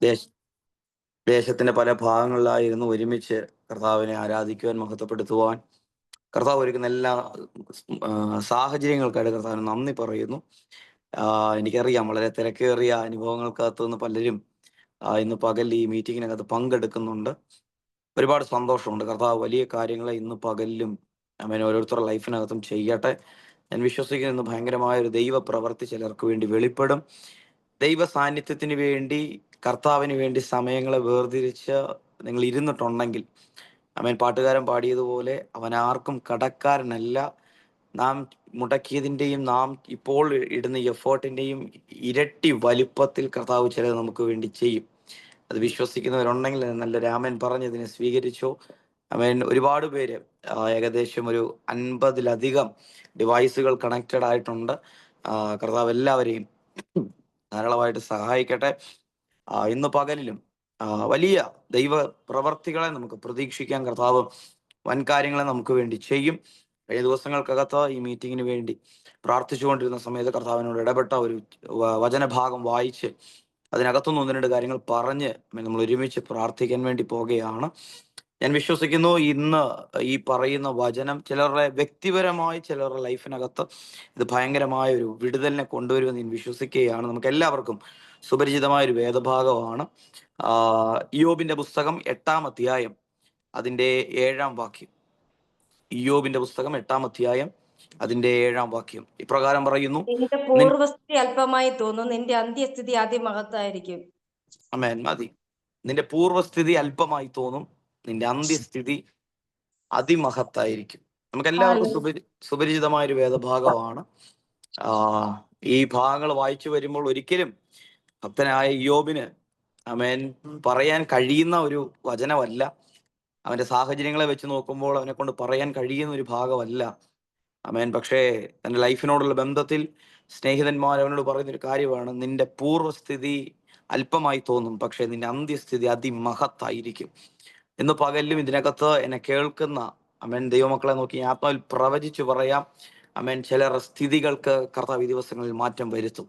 ദേശ ദേശത്തിന്റെ പല ഭാഗങ്ങളിലായിരുന്നു ഒരുമിച്ച് കർത്താവിനെ ആരാധിക്കുവാൻ, മഹത്വപ്പെടുത്തുവാൻ കർത്താവ് ഒരുക്കുന്ന എല്ലാ സാഹചര്യങ്ങൾക്കായിട്ട് കർത്താവിന് നന്ദി പറയുന്നു. എനിക്കറിയാം, വളരെ തിരക്കേറിയ അനുഭവങ്ങൾക്കകത്ത് നിന്ന് പലരും ഇന്ന് പകൽ ഈ മീറ്റിങ്ങിനകത്ത് പങ്കെടുക്കുന്നുണ്ട്. ഒരുപാട് സന്തോഷമുണ്ട്. കർത്താവ് വലിയ കാര്യങ്ങളെ ഇന്ന് പകലിലും ഓരോരുത്തരുടെ ലൈഫിനകത്തും ചെയ്യട്ടെ. ഞാൻ വിശ്വസിക്കുന്നു ഇന്ന് ഭയങ്കരമായ ഒരു ദൈവ പ്രവൃത്തി ചിലർക്ക് വേണ്ടി വെളിപ്പെടും. ദൈവ സാന്നിധ്യത്തിന് വേണ്ടി, കർത്താവിന് വേണ്ടി സമയങ്ങളെ വേർതിരിച്ച് നിങ്ങൾ ഇരുന്നിട്ടുണ്ടെങ്കിൽ, പാട്ടുകാരൻ പാടിയതുപോലെ, അവൻ ആർക്കും കടക്കാരനല്ല. നാം മുടക്കിയതിൻ്റെയും നാം ഇപ്പോൾ ഇടുന്ന എഫേർട്ടിൻ്റെയും ഇരട്ടി വലിപ്പത്തിൽ കർത്താവ് ചിലത് നമുക്ക് വേണ്ടി ചെയ്യും. അത് വിശ്വസിക്കുന്നവരുണ്ടെങ്കിൽ നല്ല രാമൻ പറഞ്ഞതിനെ സ്വീകരിച്ചോ. ഒരുപാട് പേര്, ഏകദേശം ഒരു 50-ലധികം ഡിവൈസുകൾ കണക്റ്റഡ് ആയിട്ടുണ്ട്. കർത്താവ് എല്ലാവരെയും ധാരാളമായിട്ട് സഹായിക്കട്ടെ. ഇന്ന് പകലിലും വലിയ ദൈവ പ്രവർത്തികളെ നമുക്ക് പ്രതീക്ഷിക്കാൻ. കർത്താവ് വൻ കാര്യങ്ങളെ നമുക്ക് വേണ്ടി ചെയ്യും. കഴിഞ്ഞ ദിവസങ്ങൾക്കകത്ത് ഈ മീറ്റിങ്ങിന് വേണ്ടി പ്രാർത്ഥിച്ചുകൊണ്ടിരുന്ന സമയത്ത് കർത്താവിനോട് ഇടപെട്ട ഒരു വചനഭാഗം വായിച്ച് അതിനകത്തുനിന്ന് 1-2 കാര്യങ്ങൾ പറഞ്ഞ് നമ്മൾ ഒരുമിച്ച് പ്രാർത്ഥിക്കാൻ വേണ്ടി പോകുകയാണ്. ഞാൻ വിശ്വസിക്കുന്നു ഇന്ന് ഈ പറയുന്ന വചനം ചിലരുടെ വ്യക്തിപരമായി ചിലരുടെ ലൈഫിനകത്ത് ഇത് ഭയങ്കരമായ ഒരു വിടുതലിനെ കൊണ്ടുവരുമെന്ന് ഞാൻ വിശ്വസിക്കുകയാണ്. നമുക്ക് എല്ലാവർക്കും സുപരിചിതമായ ഒരു വേദഭാഗമാണ്. ഇയ്യോബിന്റെ പുസ്തകം 8-ാം അധ്യായം അതിൻ്റെ 7-ാം വാക്യം. ഇയ്യോബിന്റെ പുസ്തകം 8-ാം അധ്യായം അതിന്റെ 7-ാം വാക്യം ഇപ്രകാരം പറയുന്നു: നിന്റെ പൂർവസ്ഥിതി അല്പമായി തോന്നും, നിന്റെ അന്ത്യസ്ഥിതി അതിമഹത്തായിരിക്കും. ആമേൻ. മതി. നിന്റെ പൂർവസ്ഥിതി അല്പമായി തോന്നും, നിന്റെ അന്ത്യസ്ഥിതി അതിമഹത്തായിരിക്കും. നമുക്ക് എല്ലാവർക്കും സുപരിചിതമായൊരു വേദഭാഗമാണ്. ഈ ഭാഗങ്ങൾ വായിച്ചു വരുമ്പോൾ ഒരിക്കലും ഭക്തനായ ഇയ്യോബിന് പറയാൻ കഴിയുന്ന ഒരു വചനമല്ല. അവന്റെ സാഹചര്യങ്ങളെ വെച്ച് നോക്കുമ്പോൾ അവനെ കൊണ്ട് പറയാൻ കഴിയുന്ന ഒരു ഭാഗമല്ല. പക്ഷേ തൻ്റെ ലൈഫിനോടുള്ള ബന്ധത്തിൽ സ്നേഹിതന്മാർ അവനോട് പറയുന്നൊരു കാര്യമാണ്: നിന്റെ പൂർവ്വസ്ഥിതി അല്പമായി തോന്നും, പക്ഷേ നിന്റെ അന്ത്യസ്ഥിതി അതിമഹത്തായിരിക്കും. ഇന്ന് പകലിലും ഇതിനകത്ത് എന്നെ കേൾക്കുന്ന ദൈവമക്കളെ നോക്കി ആത്മാവിൽ പ്രവചിച്ചു പറയാം. ചിലരുടെ സ്ഥിതികൾക്ക് കർത്താവ് ഈ ദിവസങ്ങളിൽ മാറ്റം വരുത്തും.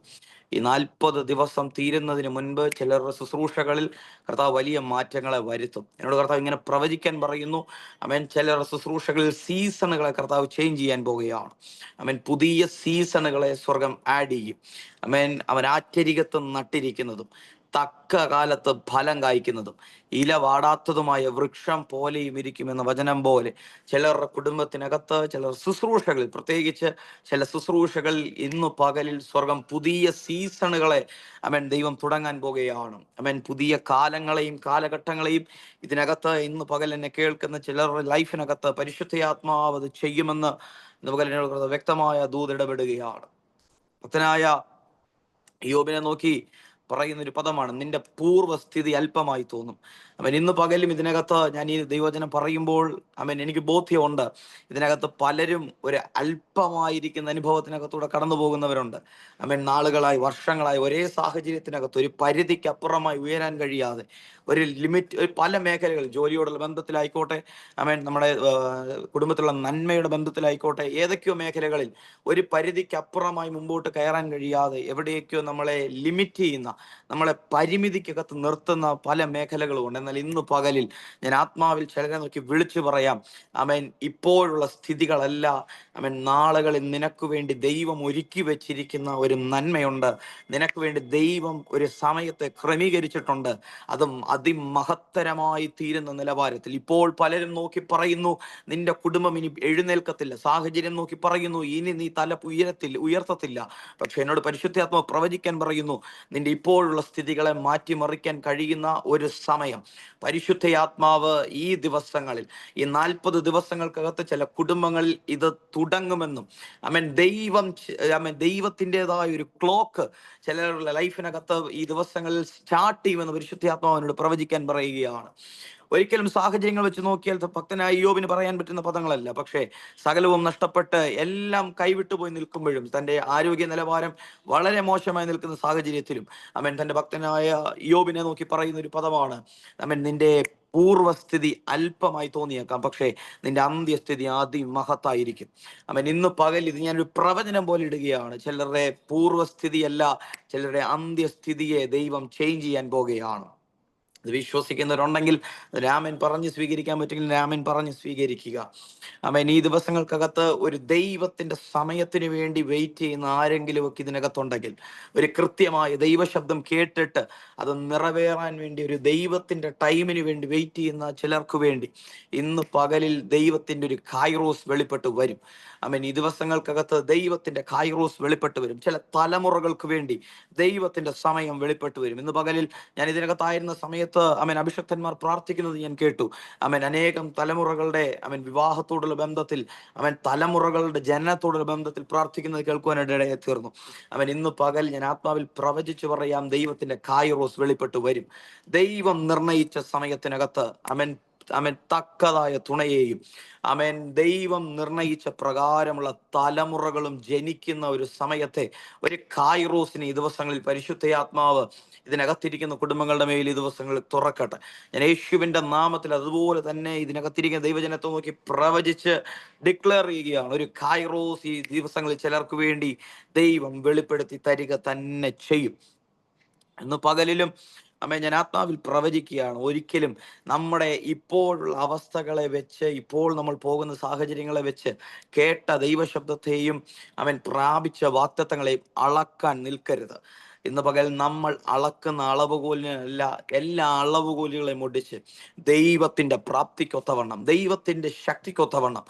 ഈ 40 ദിവസം തീരുന്നതിന് മുൻപ് ചിലരുടെ ശുശ്രൂഷകളിൽ കർത്താവ് വലിയ മാറ്റങ്ങളെ വരുത്തും. എന്നോട് കർത്താവ് ഇങ്ങനെ പ്രവചിക്കാൻ പറയുന്നു. ചിലരുടെ ശുശ്രൂഷകളിൽ സീസണുകളെ കർത്താവ് ചേഞ്ച് ചെയ്യാൻ പോവുകയാണ്. പുതിയ സീസണുകളെ സ്വർഗം ആഡ് ചെയ്യും. അവൻ ആറ്റരികത്ത് നട്ടിരിക്കുന്നതും തക്ക കാലത്ത് ഫലം കായ്ക്കുന്നതും ഇല വാടാത്തതുമായ വൃക്ഷം പോലെയും ഇരിക്കുമെന്ന വചനം പോലെ ചിലരുടെ കുടുംബത്തിനകത്ത്, ചിലർ ശുശ്രൂഷകളിൽ, പ്രത്യേകിച്ച് ചില ശുശ്രൂഷകളിൽ ഇന്ന് പകലിൽ സ്വർഗം പുതിയ സീസണുകളെ ദൈവം തുടങ്ങാൻ പോകുകയാണ്. പുതിയ കാലങ്ങളെയും കാലഘട്ടങ്ങളെയും ഇതിനകത്ത് ഇന്ന് പകൽ എന്നെ കേൾക്കുന്ന ചിലരുടെ ലൈഫിനകത്ത് പരിശുദ്ധാത്മാവ് അത് ചെയ്യുമെന്ന് നമുക്ക് വ്യക്തമായ ദൂത് ഇടപെടുകയാണ്. ഭക്തനായ ഇയ്യോബിനെ നോക്കി പറയുന്നൊരു പദമാണ്: നിന്റെ പൂർവ്വസ്ഥിതി അല്പമായി തോന്നും. ഇന്ന് പകലും ഇതിനകത്ത് ഞാൻ ഈ ദൈവവചനം പറയുമ്പോൾ എനിക്ക് ബോധ്യമുണ്ട്, ഇതിനകത്ത് പലരും ഒരു അല്പമായിരിക്കുന്ന അനുഭവത്തിനകത്തൂടെ കടന്നു പോകുന്നവരുണ്ട്. നാളുകളായി, വർഷങ്ങളായി ഒരേ സാഹചര്യത്തിനകത്ത് ഒരു പരിധിക്കപ്പുറമായി ഉയരാൻ കഴിയാതെ, ഒരു ലിമിറ്റ്, പല മേഖലകളിൽ, ജോലിയോടുള്ള ബന്ധത്തിലായിക്കോട്ടെ, നമ്മുടെ കുടുംബത്തിലുള്ള നന്മയുടെ ബന്ധത്തിലായിക്കോട്ടെ, ഏതൊക്കെയോ മേഖലകളിൽ ഒരു പരിധിക്കപ്പുറമായി മുമ്പോട്ട് കയറാൻ കഴിയാതെ എവിടെയൊക്കെയോ നമ്മളെ ലിമിറ്റ് ചെയ്യുന്ന, നമ്മളെ പരിമിതിക്കകത്ത് നിർത്തുന്ന പല മേഖലകളുമുണ്ട്. എന്നാൽ ഇന്ന് പകലിൽ ഞാൻ ആത്മാവിൽ ചിലരെ നോക്കി വിളിച്ചു പറയാം: ഇപ്പോഴുള്ള സ്ഥിതികളല്ല, നാളുകളിൽ നിനക്ക് വേണ്ടി ദൈവം ഒരുക്കി വെച്ചിരിക്കുന്ന ഒരു നന്മയുണ്ട്. നിനക്ക് വേണ്ടി ദൈവം ഒരു സമയത്തെ ക്രമീകരിച്ചിട്ടുണ്ട്. അതും അതിമഹത്തരമായി തീരുന്ന നിലവാരത്തിൽ. ഇപ്പോൾ പലരും നോക്കി പറയുന്നു, നിന്റെ കുടുംബം ഇനി എഴുന്നേൽക്കത്തില്ല. സാഹചര്യം നോക്കി പറയുന്നു, ഇനി നീ തല ഉയർത്തത്തില്ല. പക്ഷെ എന്നോട് പരിശുദ്ധാത്മാവ് പ്രവചിക്കാൻ പറയുന്നു, നിന്റെ ഇപ്പോഴുള്ള സ്ഥിതികളെ മാറ്റിമറിക്കാൻ കഴിയുന്ന ഒരു സമയം പരിശുദ്ധാത്മാവ് ഈ ദിവസങ്ങളിൽ, ഈ 40 ദിവസങ്ങൾക്കകത്ത് ചില കുടുംബങ്ങളിൽ ഇത് തുടങ്ങുമെന്നും ദൈവത്തിൻ്റെതായ ഒരു ക്ലോക്ക് ചിലരുടെ ലൈഫിനകത്ത് ഈ ദിവസങ്ങളിൽ സ്റ്റാർട്ട് ചെയ്യുമെന്ന് പരിശുദ്ധാത്മാവിനോട് പ്രവചിക്കാൻ പറയുകയാണ്. ഒരിക്കലും സാഹചര്യങ്ങൾ വെച്ച് നോക്കിയാൽ ഭക്തനായ ഇയ്യോബിന് പറയാൻ പറ്റുന്ന പദങ്ങളല്ല. പക്ഷേ സകലവും നഷ്ടപ്പെട്ട് എല്ലാം കൈവിട്ടുപോയി നിൽക്കുമ്പോഴും, തൻ്റെ ആരോഗ്യ നിലവാരം വളരെ മോശമായി നിൽക്കുന്ന സാഹചര്യത്തിലും തൻ്റെ ഭക്തനായ ഇയ്യോബിനെ നോക്കി പറയുന്ന ഒരു പദമാണ്: നിന്റെ പൂർവ്വസ്ഥിതി അല്പമായി തോന്നിയേക്കാം, പക്ഷേ നിന്റെ അന്ത്യസ്ഥിതി അതിമഹത്തായിരിക്കും. ഇന്ന് പകൽ ഇത് ഞാനൊരു പ്രവചനം പോലെ ഇടുകയാണ്. ചിലരുടെ പൂർവ്വസ്ഥിതിയല്ല, ചിലരുടെ അന്ത്യസ്ഥിതിയെ ദൈവം ചേഞ്ച് ചെയ്യാൻ പോകുകയാണ്. ഇത് വിശ്വസിക്കുന്നവരുണ്ടെങ്കിൽ രാമൻ പറഞ്ഞ് സ്വീകരിക്കാൻ പറ്റുമെങ്കിൽ രാമൻ പറഞ്ഞ് സ്വീകരിക്കുക. ആമേൻ. ഈ ദിവസങ്ങൾക്കകത്ത് ഒരു ദൈവത്തിന്റെ സമയത്തിന് വേണ്ടി വെയിറ്റ് ചെയ്യുന്ന ആരെങ്കിലും ഒക്കെ ഇതിനകത്തുണ്ടെങ്കിൽ, ഒരു കൃത്യമായ ദൈവശബ്ദം കേട്ടിട്ട് അത് നിറവേറാൻ വേണ്ടി ഒരു ദൈവത്തിന്റെ ടൈമിന് വേണ്ടി വെയിറ്റ് ചെയ്യുന്ന ചിലർക്ക് വേണ്ടി ഇന്ന് പകലിൽ ദൈവത്തിന്റെ ഒരു കൈറോസ് വെളിപ്പെട്ട് വരും. ആമേൻ. ഈ ദിവസങ്ങൾക്കകത്ത് ദൈവത്തിന്റെ കൈറോസ് വെളിപ്പെട്ട് വരും. ചില തലമുറകൾക്ക് വേണ്ടി ദൈവത്തിന്റെ സമയം വെളിപ്പെട്ട് വരും. ഇന്ന് പകലിൽ ഞാൻ ഇതിനകത്തായിരുന്ന സമയത്ത് അഭിഷക്തന്മാർ പ്രാർത്ഥിക്കുന്നത് ഞാൻ കേട്ടു. അനേകം തലമുറകളുടെ വിവാഹത്തോടുള്ള ബന്ധത്തിൽ, തലമുറകളുടെ ജനനത്തോടുള്ള ബന്ധത്തിൽ പ്രാർത്ഥിക്കുന്നത് കേൾക്കുവാനായിട്ട് ഇടയെ തീർന്നു. ഇന്ന് പകൽ ഞാൻ ആത്മാവിൽ പ്രവചിച്ചു പറയാം, ദൈവത്തിന്റെ കൈറോസ് വെളിപ്പെട്ട് വരും. ദൈവം നിർണയിച്ച സമയത്തിനകത്ത് തക്കതായ തുണയെയും ദൈവം നിർണയിച്ച പ്രകാരമുള്ള തലമുറകളും ജനിക്കുന്ന ഒരു സമയത്തെ, ഒരു കൈറോസിന് ഈ ദിവസങ്ങളിൽ പരിശുദ്ധയാത്മാവ് ഇതിനകത്തിരിക്കുന്ന കുടുംബങ്ങളുടെ മേൽ ഈ ദിവസങ്ങളിൽ തുറക്കട്ടെ. ഞാൻ യേശുവിന്റെ നാമത്തിൽ അതുപോലെ തന്നെ ഇതിനകത്തിരിക്കുന്ന ദൈവജനത്തെ നോക്കി പ്രവചിച്ച് ഡിക്ലെയർ ചെയ്യുകയാണ്, ഒരു കൈറോസ് ഈ ദിവസങ്ങളിൽ ചിലർക്ക് വേണ്ടി ദൈവം വെളിപ്പെടുത്തി തരിക തന്നെ ചെയ്യും. ഇന്ന് പകലിലും ഞാൻ ആത്മാവിൽ പ്രവചിക്കുകയാണ്, ഒരിക്കലും നമ്മുടെ ഇപ്പോഴുള്ള അവസ്ഥകളെ വെച്ച്, ഇപ്പോൾ നമ്മൾ പോകുന്ന സാഹചര്യങ്ങളെ വെച്ച് കേട്ട ദൈവശബ്ദത്തെയും പ്രാപിച്ച വാഗ്ദത്തങ്ങളെയും അളക്കാൻ നിൽക്കരുത്. ഇന്ന് പകൽ നമ്മൾ അളക്കുന്ന അളവുകോലിനല്ല, എല്ലാ അളവുകോലുകളെയും ഒടിച്ച് ദൈവത്തിന്റെ പ്രാപ്തിക്കൊത്തവണ്ണം, ദൈവത്തിന്റെ ശക്തിക്കൊത്തവണ്ണം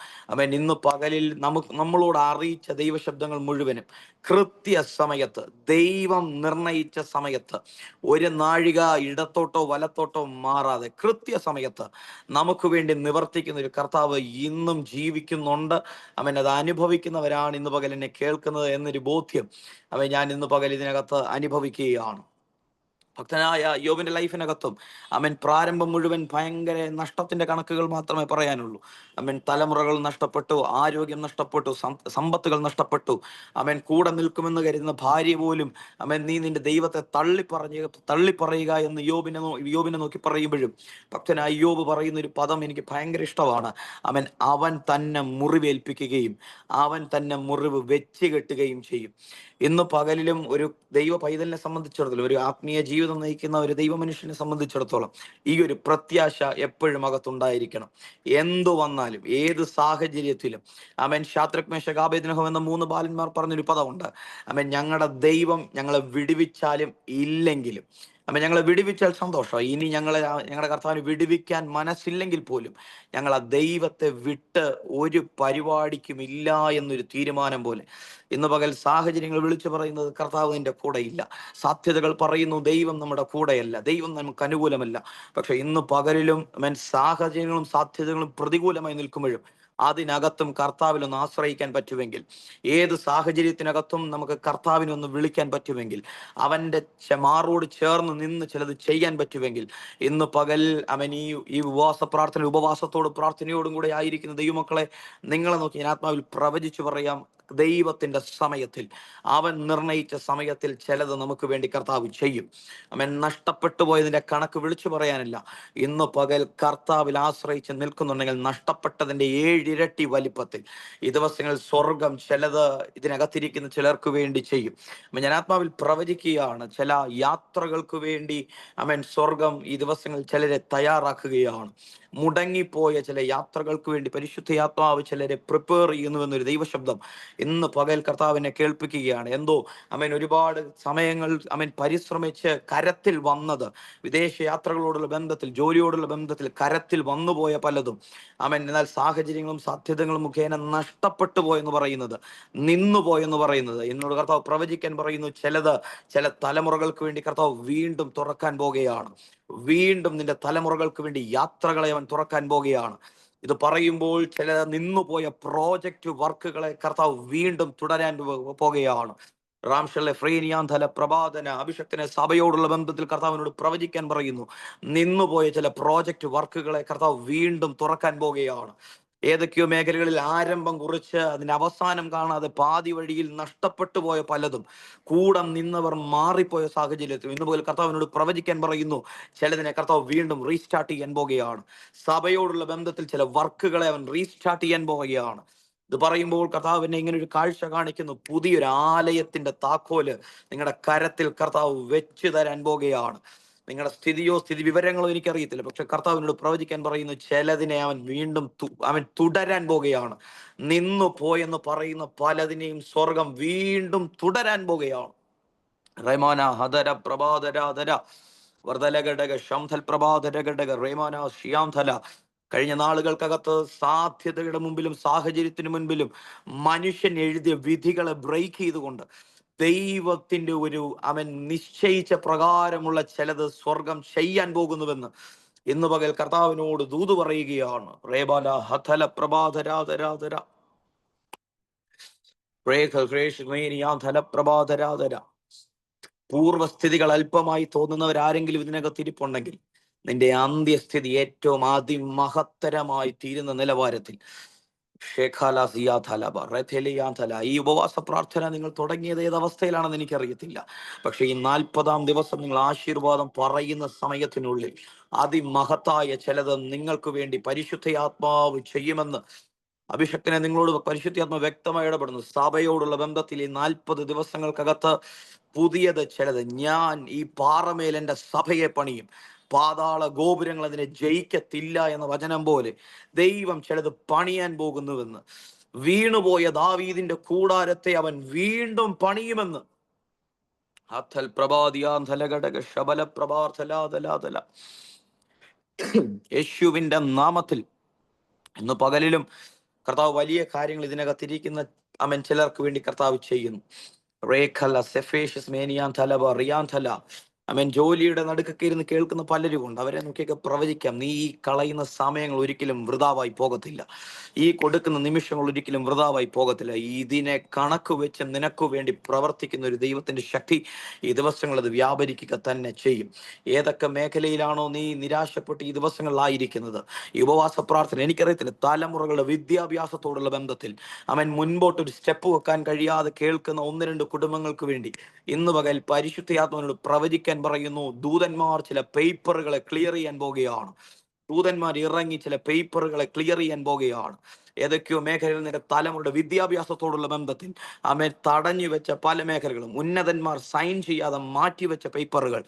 ഇന്ന് പകലിൽ നമ്മളോട് അറിയിച്ച ദൈവശബ്ദങ്ങൾ മുഴുവനും കൃത്യസമയത്ത്, ദൈവം നിർണയിച്ച സമയത്ത്, ഒരു നാഴിക ഇടത്തോട്ടോ വലത്തോട്ടോ മാറാതെ കൃത്യസമയത്ത് നമുക്ക് വേണ്ടി നിവർത്തിക്കുന്ന ഒരു കർത്താവ് ഇന്നും ജീവിക്കുന്നുണ്ട്. അത് അനുഭവിക്കുന്നവരാണ് ഇന്ന് പകൽ എന്നെ കേൾക്കുന്നത് എന്നൊരു ബോധ്യം ഞാൻ ഇന്ന് പകൽ ഇതിനകത്ത് അനുഭവിക്കുകയാണ്. ഭക്തനായ യോബിന്റെ ലൈഫിനകത്തും പ്രാരംഭം മുഴുവൻ ഭയങ്കര നഷ്ടത്തിന്റെ കണക്കുകൾ മാത്രമേ പറയാനുള്ളൂ. തലമുറകൾ നഷ്ടപ്പെട്ടു, ആരോഗ്യം നഷ്ടപ്പെട്ടു, സമ്പത്തുകൾ നഷ്ടപ്പെട്ടു. കൂടെ നിൽക്കുമെന്ന് കരുതുന്ന ഭാര്യ പോലും നീ നിന്റെ ദൈവത്തെ തള്ളിപ്പറയുക എന്ന് യോബിനെ നോക്കി പറയുമ്പോഴും ഭക്തനായ യോബ് പറയുന്ന ഒരു പദം എനിക്ക് ഭയങ്കര ഇഷ്ടമാണ്. അവൻ തന്നെ മുറിവേൽപ്പിക്കുകയും അവൻ തന്നെ മുറിവ് വെച്ച് കെട്ടുകയും ചെയ്യും. ഇന്ന് പകലിലും ഒരു ദൈവ പൈതലിനെ സംബന്ധിച്ചിടത്തോളം, ഒരു ആത്മീയ ജീവിതം നയിക്കുന്ന ഒരു ദൈവ മനുഷ്യനെ സംബന്ധിച്ചിടത്തോളം ഈ ഒരു പ്രത്യാശ എപ്പോഴും അകത്തുണ്ടായിരിക്കണം. എന്തു വന്നാലും, ഏത് സാഹചര്യത്തിലും ശാദ്രക്, മേശക്, അബേദ്നെഗോ എന്ന 3 ബാലന്മാർ പറഞ്ഞൊരു പദമുണ്ട്. ഞങ്ങളുടെ ദൈവം ഞങ്ങളെ വിടുവിച്ചാലും ഇല്ലെങ്കിലും, ഞങ്ങളെ വിടുവിച്ചാൽ സന്തോഷം, ഇനി ഞങ്ങളുടെ കർത്താവിന് വിടുവിക്കാൻ മനസ്സില്ലെങ്കിൽ പോലും ഞങ്ങൾ ആ ദൈവത്തെ വിട്ട് ഒരു പരിപാടിക്കും ഇല്ല എന്നൊരു തീരുമാനം പോലെ ഇന്ന് പകൽ സാഹചര്യങ്ങൾ വിളിച്ചു പറയുന്നത് കർത്താവ് നിന്റെ കൂടെ ഇല്ല. സാധ്യതകൾ പറയുന്നു ദൈവം നമ്മുടെ കൂടെയല്ല, ദൈവം നമുക്ക് അനുകൂലമല്ല. പക്ഷെ ഇന്ന് പകലിലും സാഹചര്യങ്ങളും സാധ്യതകളും പ്രതികൂലമായി നിൽക്കുമ്പോഴും അതിനകത്തും കർത്താവിലൊന്ന് ആശ്രയിക്കാൻ പറ്റുമെങ്കിൽ, ഏത് സാഹചര്യത്തിനകത്തും നമുക്ക് കർത്താവിനെ ഒന്ന് വിളിക്കാൻ പറ്റുമെങ്കിൽ, അവന്റെ മാറോട് ചേർന്ന് നിന്ന് ചിലത് ചെയ്യാൻ പറ്റുമെങ്കിൽ, ഇന്ന് പകൽ ഈ ഉപവാസത്തോടും പ്രാർത്ഥനയോടും കൂടെ ആയിരിക്കുന്ന ദൈവമക്കളെ, നിങ്ങളെ നോക്കി ഞാൻ ആത്മാവിൽ പ്രവചിച്ചു പറയാം, ദൈവത്തിന്റെ സമയത്തിൽ, അവൻ നിർണയിച്ച സമയത്തിൽ ചിലത് നമുക്ക് വേണ്ടി കർത്താവ് ചെയ്യും. നഷ്ടപ്പെട്ടു പോയതിന്റെ കണക്ക് വിളിച്ചു പറയാനില്ല. ഇന്ന് പകൽ കർത്താവിൽ ആശ്രയിച്ച് നിൽക്കുന്നുണ്ടെങ്കിൽ നഷ്ടപ്പെട്ടതിന്റെ 7 ഇരട്ടി വലിപ്പത്തിൽ ഈ ദിവസങ്ങളിൽ സ്വർഗം ചിലത് ഇതിനകത്തിരിക്കുന്ന ചിലർക്ക് വേണ്ടി ചെയ്യും. ഞാൻ ആത്മാവിൽ പ്രവചിക്കുകയാണ്, ചില യാത്രകൾക്ക് വേണ്ടി സ്വർഗം ഈ ദിവസങ്ങളിൽ ചിലരെ തയ്യാറാക്കുകയാണ്. മുടങ്ങിപ്പോയ ചില യാത്രകൾക്ക് വേണ്ടി പരിശുദ്ധയാത്മാവ് ചിലരെ പ്രിപ്പയർ ചെയ്യുന്നു എന്നൊരു ദൈവശബ്ദം ഇന്ന് പകൽ കർത്താവിനെ കേൾപ്പിക്കുകയാണ്. എന്തോ ഒരുപാട് സമയങ്ങൾ പരിശ്രമിച്ച് കരത്തിൽ വന്നത്, വിദേശ യാത്രകളോടുള്ള ബന്ധത്തിൽ, ജോലിയോടുള്ള ബന്ധത്തിൽ കരത്തിൽ വന്നുപോയ പലതും എന്നാൽ സാഹചര്യങ്ങളും സാധ്യതകളും മുഖേന നഷ്ടപ്പെട്ടു പോയെന്ന് പറയുന്നത്, നിന്നുപോയെന്ന് പറയുന്നത്, എന്നോട് കർത്താവ് പ്രവചിക്കാൻ പറയുന്നു, ചില തലമുറകൾക്ക് വേണ്ടി കർത്താവ് വീണ്ടും തുറക്കാൻ പോകുകയാണ്. വീണ്ടും നിന്റെ തലമുറകൾക്ക് വേണ്ടി യാത്രകളെ അവൻ തുറക്കാൻ പോകുകയാണ്. ഇത് പറയുമ്പോൾ ചില നിന്നുപോയ പ്രോജക്റ്റ് വർക്കുകളെ കർത്താവ് വീണ്ടും തുടരാൻ പോകുകയാണ്. റാംഷലെ ഫ്രീനിയാന്തല പ്രഭാതന അഭിഷക്തനെ സഭയോടുള്ള ബന്ധത്തിൽ കർത്താവിനോട് പ്രവചിക്കാൻ പറയുന്നു. നിന്നുപോയ ചില പ്രോജക്റ്റ് വർക്കുകളെ കർത്താവ് വീണ്ടും തുറക്കാൻ പോകുകയാണ്. ഏതൊക്കെയോ മേഖലകളിൽ ആരംഭം കുറിച്ച് അതിന്റെ അവസാനം കാണാതെ പാതി വഴിയിൽ നഷ്ടപ്പെട്ടു പോയ പലതും, കൂടെ നിന്നവർ മാറിപ്പോയ സാഹചര്യത്തിൽ ഇന്ന് പോലും കർത്താവിനോട് പ്രവചിക്കാൻ പറയുന്നു, ചിലതിനെ കർത്താവ് വീണ്ടും റീസ്റ്റാർട്ട് ചെയ്യാൻ പോകുകയാണ്. സഭയോടുള്ള ബന്ധത്തിൽ ചില വർക്കുകളെ അവൻ റീസ്റ്റാർട്ട് ചെയ്യാൻ പോകുകയാണ്. ഇത് പറയുമ്പോൾ കർത്താവിനെ ഇങ്ങനെ ഒരു കാഴ്ച കാണിക്കുന്നു, പുതിയൊരു ആലയത്തിന്റെ താക്കോല് നിങ്ങളുടെ കരത്തിൽ കർത്താവ് വെച്ച് തരാൻ പോകുകയാണ്. നിങ്ങളുടെ സ്ഥിതിയോ സ്ഥിതി വിവരങ്ങളോ എനിക്കറിയത്തില്ല. പക്ഷെ കർത്താവിനോട് പ്രവചിക്കാൻ പറയുന്നു, ചിലതിനെ അവൻ വീണ്ടും അവൻ തുടരാൻ പോകുകയാണ്. നിന്നു പോയെന്ന് പറയുന്ന പലതിനെയും സ്വർഗം വീണ്ടും തുടരാൻ പോകുകയാണ്. റൈമാന ഹദര പ്രഭാതരാധര വർദ്ധലഘടക ശംധൽ പ്രഭാതരഘടക റേമാന ഷിയാംധല. കഴിഞ്ഞ നാളുകൾക്കകത്ത് സാധ്യതയുടെ മുമ്പിലും സാഹചര്യത്തിന് മുൻപിലും മനുഷ്യൻ എഴുതിയ വിധികളെ ബ്രേക്ക് ചെയ്തുകൊണ്ട് ദൈവത്തിന്റെ അവൻ നിശ്ചയിച്ച പ്രകാരമുള്ള ചിലത് സ്വർഗം ചെയ്യാൻ പോകുന്നുവെന്ന് ഇന്ന് പകൽ കർത്താവിനോട് ദൂത് പറയുകയാണ്. റേബാല ഹഥല പ്രഭാതരാധരാധര പ്രഭാതരാധര. പൂർവ്വസ്ഥിതികൾ അല്പമായി തോന്നുന്നവരാരെങ്കിലും ഇതിനകത്ത് ഇരിപ്പുണ്ടെങ്കിൽ നിന്റെ അന്ത്യസ്ഥിതി ഏറ്റവും അതിമഹത്തരമായി തീരുന്ന നിലവാരത്തിൽ ഈ ഉപവാസ പ്രാർത്ഥന നിങ്ങൾ തുടങ്ങിയത് ഏത് അവസ്ഥയിലാണെന്ന് എനിക്കറിയത്തില്ല. പക്ഷെ ഈ 40-ാം ദിവസം നിങ്ങൾ ആശീർവാദം പറയുന്ന സമയത്തിനുള്ളിൽ അതിമഹത്തായ ചിലത് നിങ്ങൾക്ക് വേണ്ടി പരിശുദ്ധയാത്മാവ് ചെയ്യുമെന്ന് അഭിഷക്തനെ നിങ്ങളോട് പരിശുദ്ധാത്മ വ്യക്തമായി ഇടപെടുന്നു. സഭയോടുള്ള ബന്ധത്തിൽ ഈ 40 ദിവസങ്ങൾക്കകത്ത് പുതിയത് ചിലത്. ഞാൻ ഈ പാറമേൽ എൻ്റെ സഭയെ പണിയും, പാതാള ഗോപുരങ്ങൾ അതിനെ ജയിക്കത്തില്ല എന്ന വചനം പോലെ ദൈവം ചിലത് പണിയാൻ പോകുന്നുവെന്ന്, വീണുപോയ ദാവീദിന്റെ കൂടാരത്തെ അവൻ വീണ്ടും പണിയുമെന്ന് അഥൽ പ്രഭാതിയാന്ധലഘടക ശബല പ്രഭാർത്തലാതലാതല യേശുവിന്റെ നാമത്തിൽ ഇന്ന് പകലിലും കർത്താവ് വലിയ കാര്യങ്ങൾ ഇതിനകത്തിരിക്കുന്ന അവൻ ചിലർക്ക് വേണ്ടി കർത്താവ് ചെയ്യുന്നു. റേഖല സെഫേഷ്യസ് മേനിയാൻ തലവ റിയാൻ തല. അവൻ ജോലിയുടെ നടുക്കൊക്കെ ഇരുന്ന് കേൾക്കുന്ന പലരും ഉണ്ട്. അവരെ നോക്കിയൊക്കെ പ്രവചിക്കാം, നീ ഈ കളയുന്ന സമയങ്ങൾ ഒരിക്കലും വൃഥാവായി പോകത്തില്ല, ഈ കൊടുക്കുന്ന നിമിഷങ്ങൾ ഒരിക്കലും വൃഥാവായി പോകത്തില്ല. ഇതിനെ കണക്ക് വെച്ച് നിനക്ക് വേണ്ടി പ്രവർത്തിക്കുന്ന ഒരു ദൈവത്തിന്റെ ശക്തി ഈ ദിവസങ്ങൾ അത് വ്യാപരിക്കുക തന്നെ ചെയ്യും. ഏതൊക്കെ മേഖലയിലാണോ നീ നിരാശപ്പെട്ട് ഈ ദിവസങ്ങളിലായിരിക്കുന്നത്, ഈ ഉപവാസ പ്രാർത്ഥന എനിക്കറിയത്തില്ല, തലമുറകളുടെ വിദ്യാഭ്യാസത്തോടുള്ള ബന്ധത്തിൽ അവൻ മുൻപോട്ടൊരു സ്റ്റെപ്പ് വെക്കാൻ കഴിയാതെ കേൾക്കുന്ന 1-2 കുടുംബങ്ങൾക്ക് വേണ്ടി ഇന്ന് പകൽ പരിശുദ്ധയാത്മാവിനോട് പ്രവചിക്കാൻ പറയുന്നു. ദൂതന്മാർ ചില പേപ്പറുകളെ ക്ലിയർ ചെയ്യാൻ പോകുകയാണ്. ദൂതന്മാർ ഇറങ്ങി ചില പേപ്പറുകളെ ക്ലിയർ ചെയ്യാൻ പോകുകയാണ്. ഏതൊക്കെയോ മേഖലയിൽ നിന്റെ തലമുറയുടെ വിദ്യാഭ്യാസത്തോടുള്ള ബന്ധത്തിൽ അവൻ തടഞ്ഞു വെച്ച പല മേഖലകളും ഉന്നതന്മാർ സൈൻ ചെയ്യാതെ മാറ്റിവെച്ച പേപ്പറുകൾ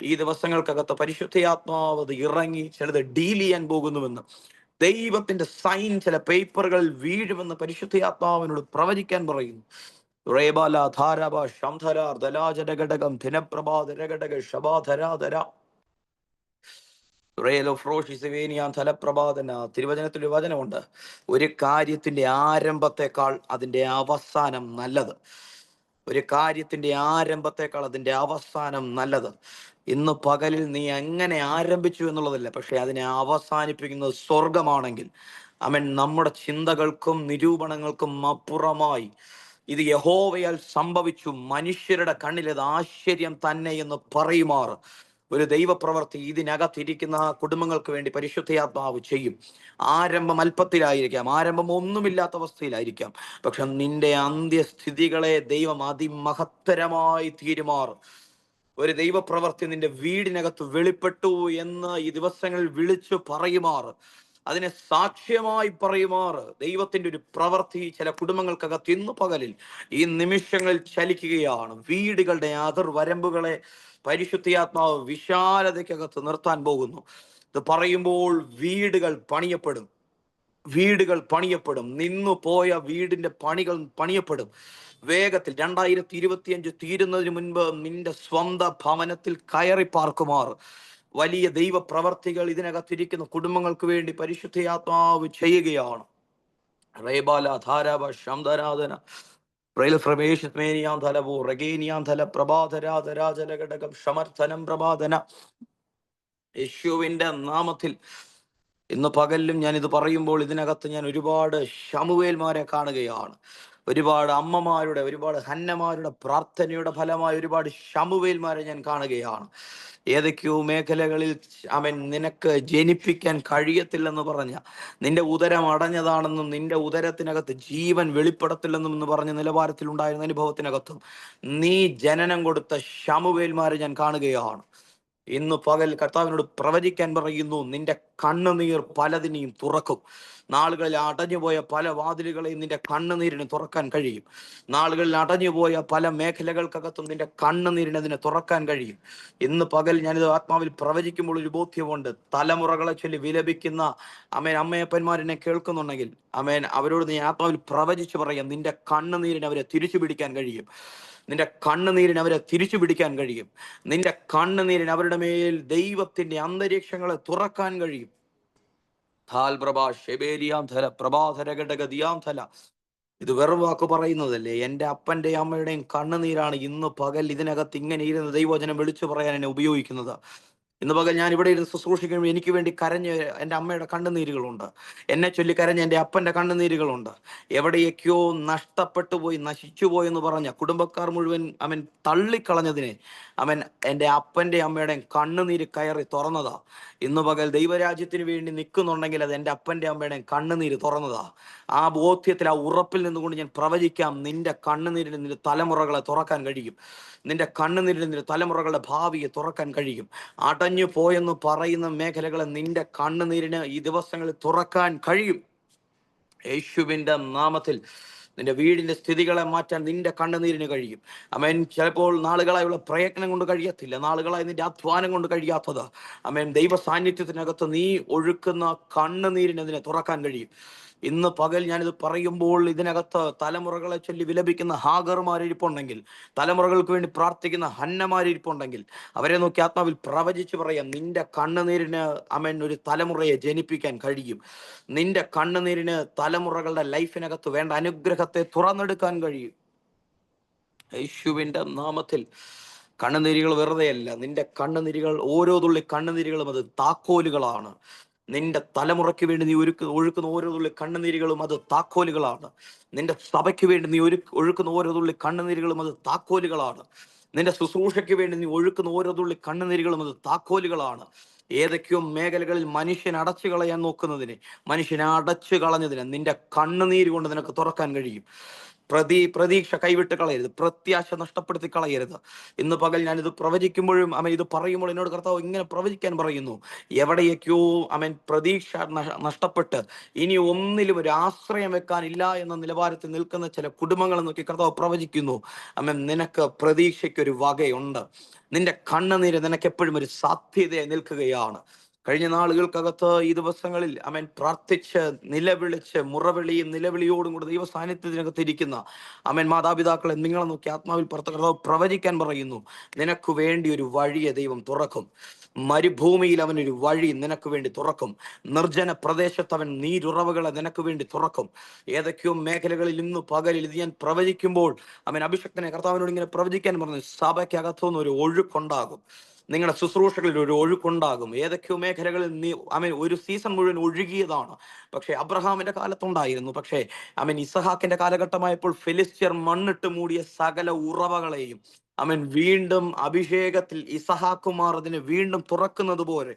ഈ ദിവസങ്ങൾക്കകത്ത് പരിശുദ്ധയാത്മാവ് ഇറങ്ങി ചിലത് ഡീൽ ചെയ്യാൻ പോകുന്നുവെന്ന്, ദൈവത്തിന്റെ സൈൻ ചില പേപ്പറുകൾ വീഴുമെന്ന് പരിശുദ്ധയാത്മാവിനോട് പ്രവചിക്കാൻ പറയുന്നു. റേബാല ധാരബ ശംധരാർ ദലാജടഘടകം ധിനപ്രഭാതരഘടക ശബാധരാധര ഫലപ്രഭാതന. തിരുവചനത്തിൽ ഒരു വചനമുണ്ട്, ഒരു കാര്യത്തിന്റെ ആരംഭത്തെക്കാൾ അതിന്റെ അവസാനം നല്ലത്. ഒരു കാര്യത്തിന്റെ ആരംഭത്തെക്കാൾ അതിന്റെ അവസാനം നല്ലത്. ഇന്ന് പകലിൽ നീ എങ്ങനെ ആരംഭിച്ചു എന്നുള്ളതല്ല, പക്ഷെ അതിനെ അവസാനിപ്പിക്കുന്നത് സ്വർഗമാണെങ്കിൽ അവൻ നമ്മുടെ ചിന്തകൾക്കും നിരൂപണങ്ങൾക്കും അപ്പുറമായി ഇത് യഹോവയാൽ സംഭവിച്ചു, മനുഷ്യരുടെ കണ്ണിൽ ഇത് ആശ്ചര്യം തന്നെ എന്ന് പറയുമാറ് ഒരു ദൈവപ്രവർത്തി ഇതിനകത്തിരിക്കുന്ന കുടുംബങ്ങൾക്ക് വേണ്ടി പരിശുദ്ധയാത്മാവ് ചെയ്യും. ആരംഭം അല്പത്തിലായിരിക്കാം, ആരംഭം ഒന്നുമില്ലാത്ത അവസ്ഥയിലായിരിക്കാം, പക്ഷെ നിന്റെ അന്ത്യസ്ഥിതികളെ ദൈവം അതിമഹത്തരമായി തീരുമാറും. ഒരു ദൈവപ്രവർത്തി നിന്റെ വീടിനകത്ത് വെളിപ്പെട്ടു എന്ന് ഈ ദിവസങ്ങളിൽ വിളിച്ചു പറയുമാറ്, അതിനെ സാക്ഷ്യമായി പറയുമാറ് ദൈവത്തിന്റെ ഒരു പ്രവൃത്തി ചില കുടുംബങ്ങൾക്കകത്ത് ഇന്ന് പകലിൽ ഈ നിമിഷങ്ങളിൽ ചലിക്കുകയാണ്. വീടുകളുടെ അതിർവരമ്പുകളെ പരിശുദ്ധാത്മാവ് വിശാലതയ്ക്കകത്ത് നിർത്താൻ പോകുന്നു. ഇത് പറയുമ്പോൾ വീടുകൾ പണിയപ്പെടും, വീടുകൾ പണിയപ്പെടും, നിന്നു പോയ വീടിന്റെ പണികൾ പണിയപ്പെടും വേഗത്തിൽ. 2025 തീരുന്നതിന് മുൻപ് നിന്റെ സ്വന്തം ഭവനത്തിൽ കയറി പാർക്കുമാർ വലിയ ദൈവ പ്രവർത്തികൾ ഇതിനകത്തിരിക്കുന്ന കുടുംബങ്ങൾക്ക് വേണ്ടി പരിശുദ്ധയാത്മാവ് ചെയ്യുകയാണ്. റേബാല ധാരാബ ശംധരാധന സമർത്ഥനം പ്രഭാതന. യേശുവിന്റെ നാമത്തിൽ ഇന്ന് പകലിലും ഞാൻ ഇത് പറയുമ്പോൾ ഇതിനകത്ത് ഞാൻ ഒരുപാട് ശമൂവേൽമാരെ കാണുകയാണ്. ഒരുപാട് അമ്മമാരുടെ, ഒരുപാട് ഹന്നമാരുടെ പ്രാർത്ഥനയുടെ ഫലമായി ഒരുപാട് ശമൂവേൽമാരെ ഞാൻ കാണുകയാണ്. ഏതൊക്കെയോ മേഖലകളിൽ അവൻ നിനക്ക് ജനിപ്പിക്കാൻ കഴിയത്തില്ലെന്ന് പറഞ്ഞ, നിന്റെ ഉദരം അടഞ്ഞതാണെന്നും നിന്റെ ഉദരത്തിനകത്ത് ജീവൻ വെളിപ്പെടത്തില്ലെന്നും എന്ന് പറഞ്ഞ നിലവാരത്തിലുണ്ടായിരുന്ന അനുഭവത്തിനകത്തും നീ ജനനം കൊടുത്ത ശമൂവേൽമാരെ ഞാൻ കാണുകയാണ്. ഇന്ന് പകൽ കർത്താവിനോട് പ്രവചിക്കാൻ പറയുന്നു, നിന്റെ കണ്ണുനീർ പലതിനെയും തുറക്കും. നാളുകളിൽ അടഞ്ഞുപോയ പല വാതിലുകളെയും നിന്റെ കണ്ണുനീരിന് തുറക്കാൻ കഴിയും. നാളുകളിൽ അടഞ്ഞുപോയ പല മേഖലകൾക്കകത്തും നിന്റെ കണ്ണുനീരിന് അതിനെ തുറക്കാൻ കഴിയും. ഇന്ന് പകൽ ഞാനിത് ആത്മാവിൽ പ്രവചിക്കുമ്പോൾ ഒരു ബോധ്യമുണ്ട്. തലമുറകളെ ചൊല്ലി വിലപിക്കുന്ന അമ്മയപ്പന്മാരെന്നെ കേൾക്കുന്നുണ്ടെങ്കിൽ അവരോട് നീ ആത്മാവിൽ പ്രവചിച്ചു പറയാം, നിന്റെ കണ്ണുനീരിന് അവരെ തിരിച്ചു പിടിക്കാൻ കഴിയും. നിന്റെ കണ്ണുനീരിന് അവരെ തിരിച്ചു പിടിക്കാൻ കഴിയും. നിന്റെ കണ്ണുനീരിന് അവരുടെ മേൽ ദൈവത്തിന്റെ അന്തരീക്ഷങ്ങളെ തുറക്കാൻ കഴിയും. ഇത് വെറും വാക്ക് പറയുന്നതല്ലേ? എൻ്റെ അപ്പൻ്റെയും അമ്മയുടെയും കണ്ണുനീരാണ് ഇന്ന് പകൽ ഇതിനകത്ത് ഇങ്ങനെ ഇരുന്ന് ദൈവവചനം വിളിച്ചു പറയാൻ എന്നെ ഉപയോഗിക്കുന്നത്. ഇന്ന് പകൽ ഞാൻ ഇവിടെ ഇരുന്ന് ശുശ്രൂഷിക്കുമ്പോൾ എനിക്ക് വേണ്ടി കരഞ്ഞ് എൻ്റെ അമ്മയുടെ കണ്ണുനീരുകളുണ്ട്. എന്നെ ചൊല്ലി കരഞ്ഞ് എൻ്റെ അപ്പൻ്റെ കണ്ണുനീരുകളുണ്ട്. എവിടെയൊക്കെയോ നഷ്ടപ്പെട്ടു പോയി, നശിച്ചു പോയെന്ന് പറഞ്ഞ കുടുംബക്കാർ മുഴുവൻ തള്ളിക്കളഞ്ഞതിനെ എൻ്റെ അപ്പൻ്റെ അമ്മയുടെയും കണ്ണുനീര് കയറി തുറന്നതാ. ഇന്ന് പകൽ ദൈവരാജ്യത്തിന് വേണ്ടി നിൽക്കുന്നുണ്ടെങ്കിൽ അത് എൻ്റെ അപ്പൻ്റെ അമ്മയുടെയും കണ്ണുനീര് തുറന്നതാ. ആ ബോധ്യത്തിൽ, ആ ഉറപ്പിൽ നിന്നുകൊണ്ട് ഞാൻ പ്രവചിക്കാം, നിന്റെ കണ്ണുനീരിന് നിന്റെ തലമുറകളെ തുറക്കാൻ കഴിയും. നിന്റെ കണ്ണുനീരിന് നിന്റെ തലമുറകളുടെ ഭാവിയെ തുറക്കാൻ കഴിയും. അടഞ്ഞു പോയെന്ന് പറയുന്ന മേഖലകളെ നിന്റെ കണ്ണുനീരിന് ഈ ദിവസങ്ങളിൽ തുറക്കാൻ കഴിയും. യേശുവിന്റെ നാമത്തിൽ നിന്റെ വീടിന്റെ സ്ഥിതികളെ മാറ്റാൻ നിന്റെ കണ്ണുനീരിന് കഴിയും. ചിലപ്പോൾ നാളുകളായുള്ള പ്രയത്നം കൊണ്ട് കഴിയത്തില്ല, നാളുകളായി നിന്റെ അധ്വാനം കൊണ്ട് കഴിയാത്തത് ദൈവ സാന്നിധ്യത്തിനകത്ത് നീ ഒഴുക്കുന്ന കണ്ണുനീരിന് അതിനെ തുറക്കാൻ കഴിയും. ഇന്ന് പകൽ ഞാനിത് പറയുമ്പോൾ ഇതിനകത്ത് തലമുറകളെ ചൊല്ലി വിലപിക്കുന്ന ഹാഗർമാരിപ്പുണ്ടെങ്കിൽ, തലമുറകൾക്ക് വേണ്ടി പ്രാർത്ഥിക്കുന്ന ഹന്നമാരിപ്പുണ്ടെങ്കിൽ, അവരെ നോക്കി ആത്മാവിൽ പ്രവചിച്ച് പറയാം, നിന്റെ കണ്ണുനീരിന് ഒരു തലമുറയെ ജനിപ്പിക്കാൻ കഴിയും. നിന്റെ കണ്ണുനീരിന് തലമുറകളുടെ ലൈഫിനകത്ത് വേണ്ട അനുഗ്രഹത്തെ തുറന്നെടുക്കാൻ കഴിയും. യേശുവിന്റെ നാമത്തിൽ. കണ്ണുനീരുകൾ വെറുതെയല്ല. നിന്റെ കണ്ണുനീരുകൾ, ഓരോ തുള്ളി കണ്ണുനീരുകളും അത് താക്കോലുകളാണ്. നിന്റെ തലമുറയ്ക്ക് വേണ്ടി നീ ഒഴുക്കുന്ന ഓരോ തുള്ളി കണ്ണുനീരുകളും അത് താക്കോലുകളാണ്. നിന്റെ സഭയ്ക്ക് വേണ്ടി നീ ഒഴുക്കുന്ന ഓരോ തുള്ളി കണ്ണുനീരുകളും അത് താക്കോലുകളാണ്. നിന്റെ ശുശ്രൂഷയ്ക്ക് വേണ്ടി നീ ഒഴുക്കുന്ന ഓരോ തുള്ളി കണ്ണുനീരുകളും അത് താക്കോലുകളാണ്. ഏതൊക്കെയോ മേഖലകളിൽ മനുഷ്യൻ അടച്ചു കളയാൻ നോക്കുന്നതിനെ, മനുഷ്യനെ അടച്ചു കളഞ്ഞതിനെ നിന്റെ കണ്ണുനീര് കൊണ്ട് നിനക്ക് തുറക്കാൻ കഴിയും. പ്രതീക്ഷ കൈവിട്ട് കളയരുത്, പ്രത്യാശ നഷ്ടപ്പെടുത്തി കളയരുത്. ഇന്ന് പകൽ ഞാനിത് പ്രവചിക്കുമ്പോഴും ഇത് പറയുമ്പോൾ എന്നോട് കർത്താവ് ഇങ്ങനെ പ്രവചിക്കാൻ പറയുന്നു. എവിടെയൊക്കെയോ പ്രതീക്ഷ നഷ്ടപ്പെട്ട് ഇനി ഒന്നിലും ഒരു ആശ്രയം വെക്കാനില്ല എന്ന നിലവാരത്തിൽ നിൽക്കുന്ന ചില കുടുംബങ്ങളെ നോക്കി കർത്താവ് പ്രവചിക്കുന്നു. നിനക്ക് പ്രതീക്ഷയ്ക്കൊരു വകയുണ്ട്. നിന്റെ കണ്ണുനീര് നിനക്ക് എപ്പോഴും ഒരു സാധ്യതയായി നിൽക്കുകയാണ്. കഴിഞ്ഞ നാളുകൾക്കകത്ത് ഈ ദിവസങ്ങളിൽ പ്രാർത്ഥിച്ച് നിലവിളിച്ച് മുറവിളിയും നിലവിളിയോടും കൂടെ ദൈവ സാന്നിധ്യത്തിനകത്ത് ഇരിക്കുന്ന മാതാപിതാക്കളെ നിങ്ങളെ നോക്കി ആത്മാവിൽ കർത്താവ് പ്രവചിക്കാൻ പറയുന്നു. നിനക്ക് വേണ്ടി ഒരു വഴിയെ ദൈവം തുറക്കും. മരുഭൂമിയിൽ അവനൊരു വഴി നിനക്ക് വേണ്ടി തുറക്കും. നിർജ്ജന പ്രദേശത്ത് അവൻ നീരുറവുകളെ നിനക്ക് വേണ്ടി തുറക്കും. ഏതൊക്കെയോ മേഖലകളിൽ ഇന്ന് പകലിൽ ഇത് ഞാൻ പ്രവചിക്കുമ്പോൾ അഭിഷക്തനെ കർത്താവിനോട് ഇങ്ങനെ പ്രവചിക്കാൻ പറഞ്ഞു, സഭയ്ക്കകത്തുനിന്ന് ഒരു ഒഴുക്കുണ്ടാകും. നിങ്ങളുടെ ശുശ്രൂഷകളിൽ ഒരു ഒഴുക്കുണ്ടാകും. ഏതൊക്കെയോ മേഖലകളിൽ ഒരു സീസൺ മുഴുവൻ ഒഴുകിയതാണ്. പക്ഷെ അബ്രഹാമിന്റെ കാലത്തുണ്ടായിരുന്നു. പക്ഷേ ഇസഹാക്കിന്റെ കാലഘട്ടമായപ്പോൾ ഫെലിസ്ത്യർ മണ്ണിട്ട് മൂടിയ സകല ഉറവകളെയും വീണ്ടും അഭിഷേകത്തിൽ ഇസഹാക്കുമാർ അതിനെ വീണ്ടും തുറക്കുന്നത് പോലെ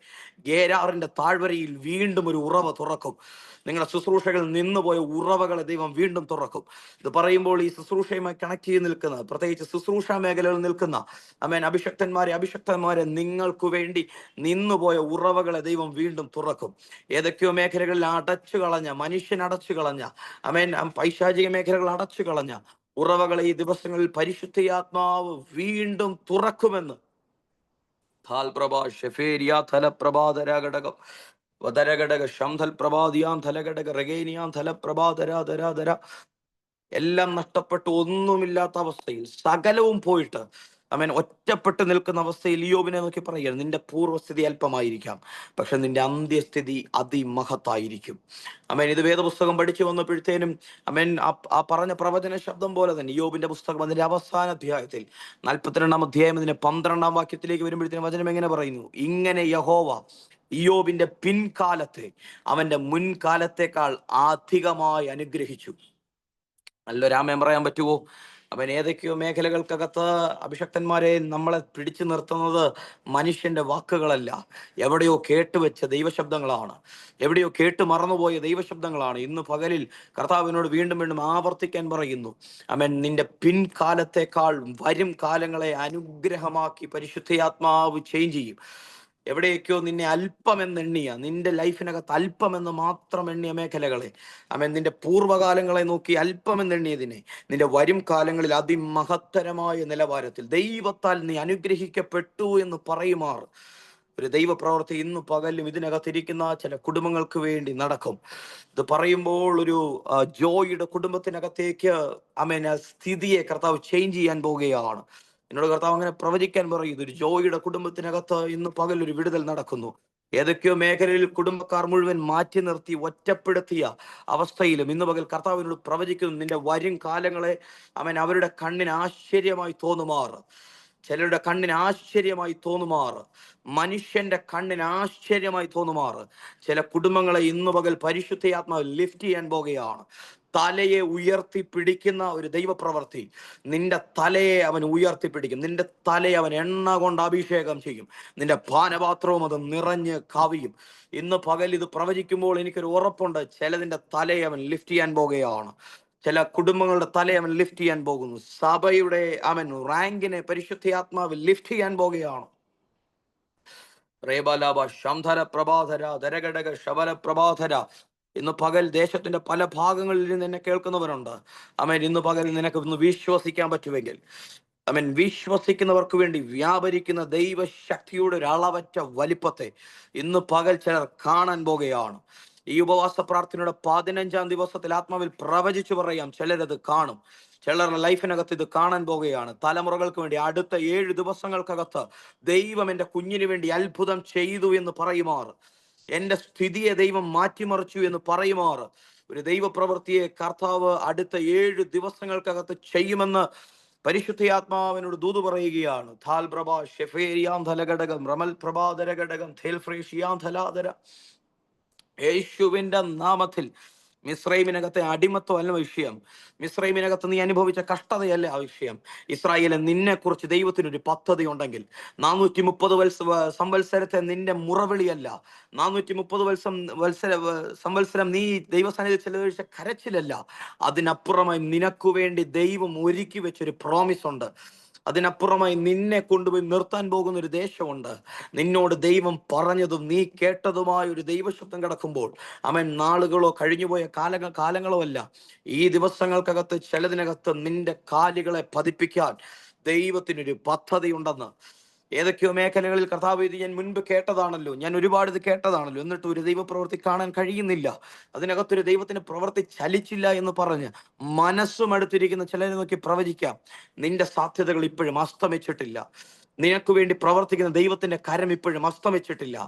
ഗേരാറിന്റെ താഴ്വരയിൽ വീണ്ടും ഒരു ഉറവ തുറക്കും. നിങ്ങളുടെ ശുശ്രൂഷകളിൽ നിന്നുപോയ ഉറവകളെ ദൈവം വീണ്ടും തുറക്കും. ഇത് പറയുമ്പോൾ ഈ ശുശ്രൂഷയുമായി കണക്ട് ചെയ്ത് നിൽക്കുന്ന, പ്രത്യേകിച്ച് ശുശ്രൂഷ മേഖലയിൽ നിൽക്കുന്ന അഭിഷക്തന്മാരെ നിങ്ങൾക്ക് വേണ്ടി നിന്നുപോയ ഉറവകളെ ദൈവം വീണ്ടും തുറക്കും. ഏതൊക്കെയോ മേഖലകളിൽ അടച്ചു കളഞ്ഞ, മനുഷ്യൻ അടച്ചു കളഞ്ഞ, പൈശാചിക മേഖലകൾ അടച്ചു കളഞ്ഞ ഉറവകളെ ഈ ദിവസങ്ങളിൽ പരിശുദ്ധാത്മാവ് വീണ്ടും തുറക്കുമെന്ന് എല്ലാം നഷ്ടപ്പെട്ട് ഒന്നുമില്ലാത്ത അവസ്ഥയിൽ, സകലവും പോയിട്ട് ഒറ്റപ്പെട്ട് നിൽക്കുന്ന അവസ്ഥയിൽ ഇയ്യോബിനെ നോക്കി പറയുകയാണ്, നിന്റെ പൂർവ്വസ്ഥിതി അല്പമായിരിക്കാം, പക്ഷെ നിന്റെ അന്ത്യസ്ഥിതി അതിമഹത്തായിരിക്കും. ഇത് വേദപുസ്തകം പഠിച്ചു വന്നപ്പോഴത്തേനും ആ പറഞ്ഞ പ്രവചന ശബ്ദം പോലെ തന്നെ ഇയ്യോബിന്റെ പുസ്തകം അതിന്റെ അവസാന അധ്യായത്തിൽ 42-ാം അധ്യായം അതിന്റെ 12-ാം വാക്യത്തിലേക്ക് വരുമ്പോഴത്തേനും വചനം എങ്ങനെ പറയുന്നു? ഇങ്ങനെ യഹോവ ഇയ്യോബിന്റെ പിൻകാലത്തെ അവന്റെ മുൻകാലത്തെക്കാൾ അധികമായി അനുഗ്രഹിച്ചു. നല്ലൊരാമയം പറയാൻ പറ്റുമോ? ഏതൊക്കെയോ മേഖലകൾക്കകത്ത് അഭിഷക്തന്മാരെ നമ്മളെ പിടിച്ചു നിർത്തുന്നത് മനുഷ്യന്റെ വാക്കുകളല്ല, എവിടെയോ കേട്ടുവെച്ച ദൈവശബ്ദങ്ങളാണ്, എവിടെയോ കേട്ട് മറന്നുപോയ ദൈവശബ്ദങ്ങളാണ്. ഇന്ന് പകലിൽ കർത്താവിനോട് വീണ്ടും വീണ്ടും ആവർത്തിക്കാൻ പറയുന്നു. നിന്റെ പിൻകാലത്തെക്കാൾ വരും കാലങ്ങളെ അനുഗ്രഹമാക്കി പരിശുദ്ധാത്മാവ് ചേഞ്ച് ചെയ്യും. എവിടെയൊക്കെയോ നിന്നെ അല്പമെന്നെണ്ണിയ, നിന്റെ ലൈഫിനകത്ത് അല്പമെന്ന് മാത്രം എണ്ണിയ മേഖലകളെ, ആമേൻ, നിന്റെ പൂർവ്വകാലങ്ങളെ നോക്കി അല്പമെന്നെണ്ണിയതിനെ നിന്റെ വരും കാലങ്ങളിൽ അതിമഹത്തരമായ നിലവാരത്തിൽ ദൈവത്താൽ നീ അനുഗ്രഹിക്കപ്പെട്ടു എന്ന് പറയുമാർ ഒരു ദൈവപ്രവൃത്തി ഇന്ന് പകലും ഇതിനകത്തിരിക്കുന്ന ചില കുടുംബങ്ങൾക്ക് വേണ്ടി നടക്കും. ഇത് പറയുമ്പോൾ ഒരു ജോയിയുടെ കുടുംബത്തിനകത്തേക്ക് ആമേൻ ആ സ്ഥിതിയെ കർത്താവ് ചേഞ്ച് ചെയ്യാൻ പോവുകയാണ്. എന്നോട് കർത്താവ് അങ്ങനെ പ്രവചിക്കാൻ പറയും. ഇതൊരു ജോയിയുടെ കുടുംബത്തിനകത്ത് ഇന്ന് പകൽ ഒരു വിടുതൽ നടക്കുന്നു. ഏതൊക്കെയോ മേഖലയിൽ കുടുംബക്കാർ മുഴുവൻ മാറ്റി നിർത്തി ഒറ്റപ്പെടുത്തിയ അവസ്ഥയിലും ഇന്ന് പകൽ കർത്താവിനോട് പ്രവചിക്കുന്നു, നിന്റെ വരും കാലങ്ങളെ അവൻ അവരുടെ കണ്ണിന് ആശ്ചര്യമായി തോന്നുമാറ്, ചിലരുടെ കണ്ണിന് ആശ്ചര്യമായി തോന്നുമാറ്, മനുഷ്യന്റെ കണ്ണിന് ആശ്ചര്യമായി തോന്നുമാറ് ചില കുടുംബങ്ങളെ ഇന്ന് പകൽ പരിശുദ്ധാത്മാവ് ലിഫ്റ്റ് ചെയ്യാൻ പോകുകയാണ്. തലയെ ഉയർത്തി പിടിക്കുന്ന ഒരു ദൈവപ്രവൃത്തി. നിന്റെ തലയെ അവൻ ഉയർത്തിപ്പിടിക്കും. നിന്റെ തലയെ അവൻ എണ്ണ കൊണ്ട് അഭിഷേകം ചെയ്യും. നിന്റെ പാനപാത്രവും അത് നിറഞ്ഞ് കവിയും. ഇന്ന് പകൽ ഇത് പ്രവചിക്കുമ്പോൾ എനിക്കൊരു ഉറപ്പുണ്ട്, ചിലതിന്റെ തലയെ അവൻ ലിഫ്റ്റ് ചെയ്യാൻ പോകുകയാണ്. ചില കുടുംബങ്ങളുടെ തലയെ അവൻ ലിഫ്റ്റ് ചെയ്യാൻ പോകുന്നു. സഭയുടെ അവൻ റാങ്കിനെ പരിശുദ്ധാത്മാവ് ലിഫ്റ്റ് ചെയ്യാൻ പോകുകയാണ്. റേബലാബ ശംധര പ്രഭാധര ധരഘടക ശബല പ്രഭാധര. ഇന്ന് പകൽ ദേശത്തിന്റെ പല ഭാഗങ്ങളിൽ നിന്ന് എന്നെ കേൾക്കുന്നവരുണ്ട്. ആമേൻ, ഇന്ന് പകൽ നിനക്ക് ഒന്ന് വിശ്വസിക്കാൻ പറ്റുമെങ്കിൽ, ആമേൻ, വിശ്വസിക്കുന്നവർക്ക് വേണ്ടി വ്യാപരിക്കുന്ന ദൈവശക്തിയുടെ ഒരു അളവറ്റ വലിപ്പത്തെ ഇന്ന് പകൽ ചിലർ കാണാൻ പോകുകയാണ്. ഈ ഉപവാസ പ്രാർത്ഥനയുടെ 15-ാം ദിവസത്തിൽ ആത്മാവിൽ പ്രവചിച്ചു പറയാം, ചിലരത് കാണും. ചിലരുടെ ലൈഫിനകത്ത് ഇത് കാണാൻ പോകുകയാണ്. തലമുറകൾക്ക് വേണ്ടി അടുത്ത 7 ദിവസങ്ങൾക്കകത്ത് ദൈവം എൻ്റെ കുഞ്ഞിന് വേണ്ടി അത്ഭുതം ചെയ്തു എന്ന് പറയുമാറ്, എൻ്റെ സ്ഥിതിയെ ദൈവം മാറ്റിമറിച്ചു എന്ന് പറയുമാറ് ഒരു ദൈവപ്രവൃത്തിയെ കർത്താവ് അടുത്ത 7 ദിവസങ്ങൾക്കകത്ത് ചെയ്യുമെന്ന് പരിശുദ്ധാത്മാവിനോട് ദൂത് പറയുകയാണ്. ഥാൽ പ്രഭ ഷെഫേരിയാന്ധല ഘടകം റമൽ പ്രഭാതര ഘടകം ഥേൽഫ്രേഷിയാന്ധലാതര. യേശുവിന്റെ നാമത്തിൽ മിസ്രൈമിനകത്തെ അടിമത്വം അല്ല വിഷയം. മിസ്രൈമിനകത്ത് നീ അനുഭവിച്ച കഷ്ടതയല്ല ആ വിഷയം. ഇസ്രായേലെ, നിന്നെ കുറിച്ച് ദൈവത്തിനൊരു പദ്ധതി ഉണ്ടെങ്കിൽ 430 സംവത്സരത്തെ നിന്റെ മുറവിളിയല്ല, 430 സംവത്സരം നീ ദൈവസന്നിധി ചെലവഴിച്ച കരച്ചിലല്ല, അതിനപ്പുറമായി നിനക്ക് വേണ്ടി ദൈവം ഒരുക്കി വെച്ചൊരു പ്രോമിസ് ഉണ്ട്. അതിനപ്പുറമായി നിന്നെ കൊണ്ടുപോയി നിർത്താൻ പോകുന്ന ഒരു ദേശമുണ്ട്. നിന്നോട് ദൈവം പറഞ്ഞതും നീ കേട്ടതുമായ ഒരു ദൈവശബ്ദം കിടക്കുമ്പോൾ അവൻ നാളുകളോ കഴിഞ്ഞുപോയ കാലങ്ങളോ അല്ല, ഈ ദിവസങ്ങൾക്കകത്ത് ചിലതിനകത്ത് നിന്റെ കാലുകളെ പതിപ്പിക്കാൻ ദൈവത്തിനൊരു പദ്ധതി ഉണ്ടെന്ന്. ഏതൊക്കെയോ മേഖലകളിൽ കർത്താവ്, ഇത് ഞാൻ മുൻപ് കേട്ടതാണല്ലോ, ഞാൻ ഒരുപാട് ഇത് കേട്ടതാണല്ലോ, എന്നിട്ട് ഒരു ദൈവപ്രവൃത്തി കാണാൻ കഴിയുന്നില്ല, അതിനകത്തൊരു ദൈവത്തിന് പ്രവൃത്തി ചലിച്ചില്ല എന്ന് പറഞ്ഞ് മനസ്സും അടുത്തിരിക്കുന്ന ചിലരെ നോക്കി പ്രവചിക്കാം, നിന്റെ സാധ്യതകൾ ഇപ്പോഴും അസ്തമിച്ചിട്ടില്ല. നിനക്ക് വേണ്ടി പ്രവർത്തിക്കുന്ന ദൈവത്തിന്റെ കരം ഇപ്പോഴും അസ്തമിച്ചിട്ടില്ല.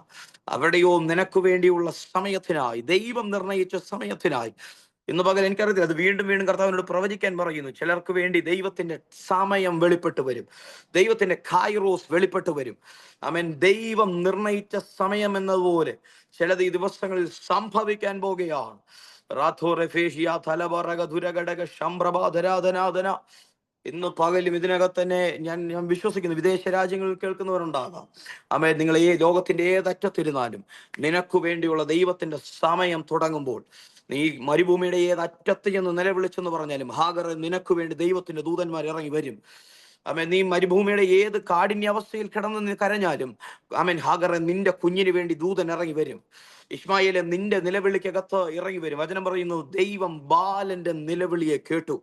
അവിടെയോ നിനക്ക് വേണ്ടിയുള്ള സമയത്തിനായി, ദൈവം നിർണയിച്ച സമയത്തിനായി ഇന്ന് പകൽ എനിക്കറിയത്തില്ല, അത് വീണ്ടും വീണ്ടും കർത്താവിനോട് പ്രവചിക്കാൻ പറയുന്നു. ചിലർക്ക് വേണ്ടി ദൈവത്തിന്റെ സമയം വെളിപ്പെട്ട് വരും, ദൈവത്തിന്റെ കൈറോസ് വെളിപ്പെട്ട് വരും. ആമേൻ, ദൈവം നിർണയിച്ച സമയം എന്നതുപോലെ ചിലത് ഈ ദിവസങ്ങളിൽ സംഭവിക്കാൻ പോകുകയാണ്. ഇന്ന് പകലും ഇതിനകത്ത് തന്നെ ഞാൻ വിശ്വസിക്കുന്നു, വിദേശ രാജ്യങ്ങളിൽ കേൾക്കുന്നവരുണ്ടാകാം. ആമേൻ, നിങ്ങൾ ഈ ലോകത്തിന്റെ ഏതറ്റത്തിരുന്നാലും നിനക്ക് വേണ്ടിയുള്ള ദൈവത്തിന്റെ സമയം തുടങ്ങുമ്പോൾ, നീ മരുഭൂമിയുടെ ഏതറ്റത്ത് ചെന്ന് നിലവിളിച്ചെന്ന് പറഞ്ഞാലും ഹാഗർ, നിനക്ക് വേണ്ടി ദൈവത്തിന്റെ ദൂതന്മാർ ഇറങ്ങി വരും. ആമേൻ, നീ മരുഭൂമിയുടെ ഏത് കാഠിന്യ അവസ്ഥയിൽ കിടന്ന് നീ കരഞ്ഞാലും ആമേൻ, ഹാഗർ, നിന്റെ കുഞ്ഞിന് വേണ്ടി ദൂതൻ ഇറങ്ങി വരും. ഇസ്മായേലെ, നിന്റെ നിലവിളിക്കകത്ത് ഇറങ്ങി വരും. വചനം പറയുന്നു, ദൈവം ബാലന്റെ നിലവിളിയെ കേട്ടു.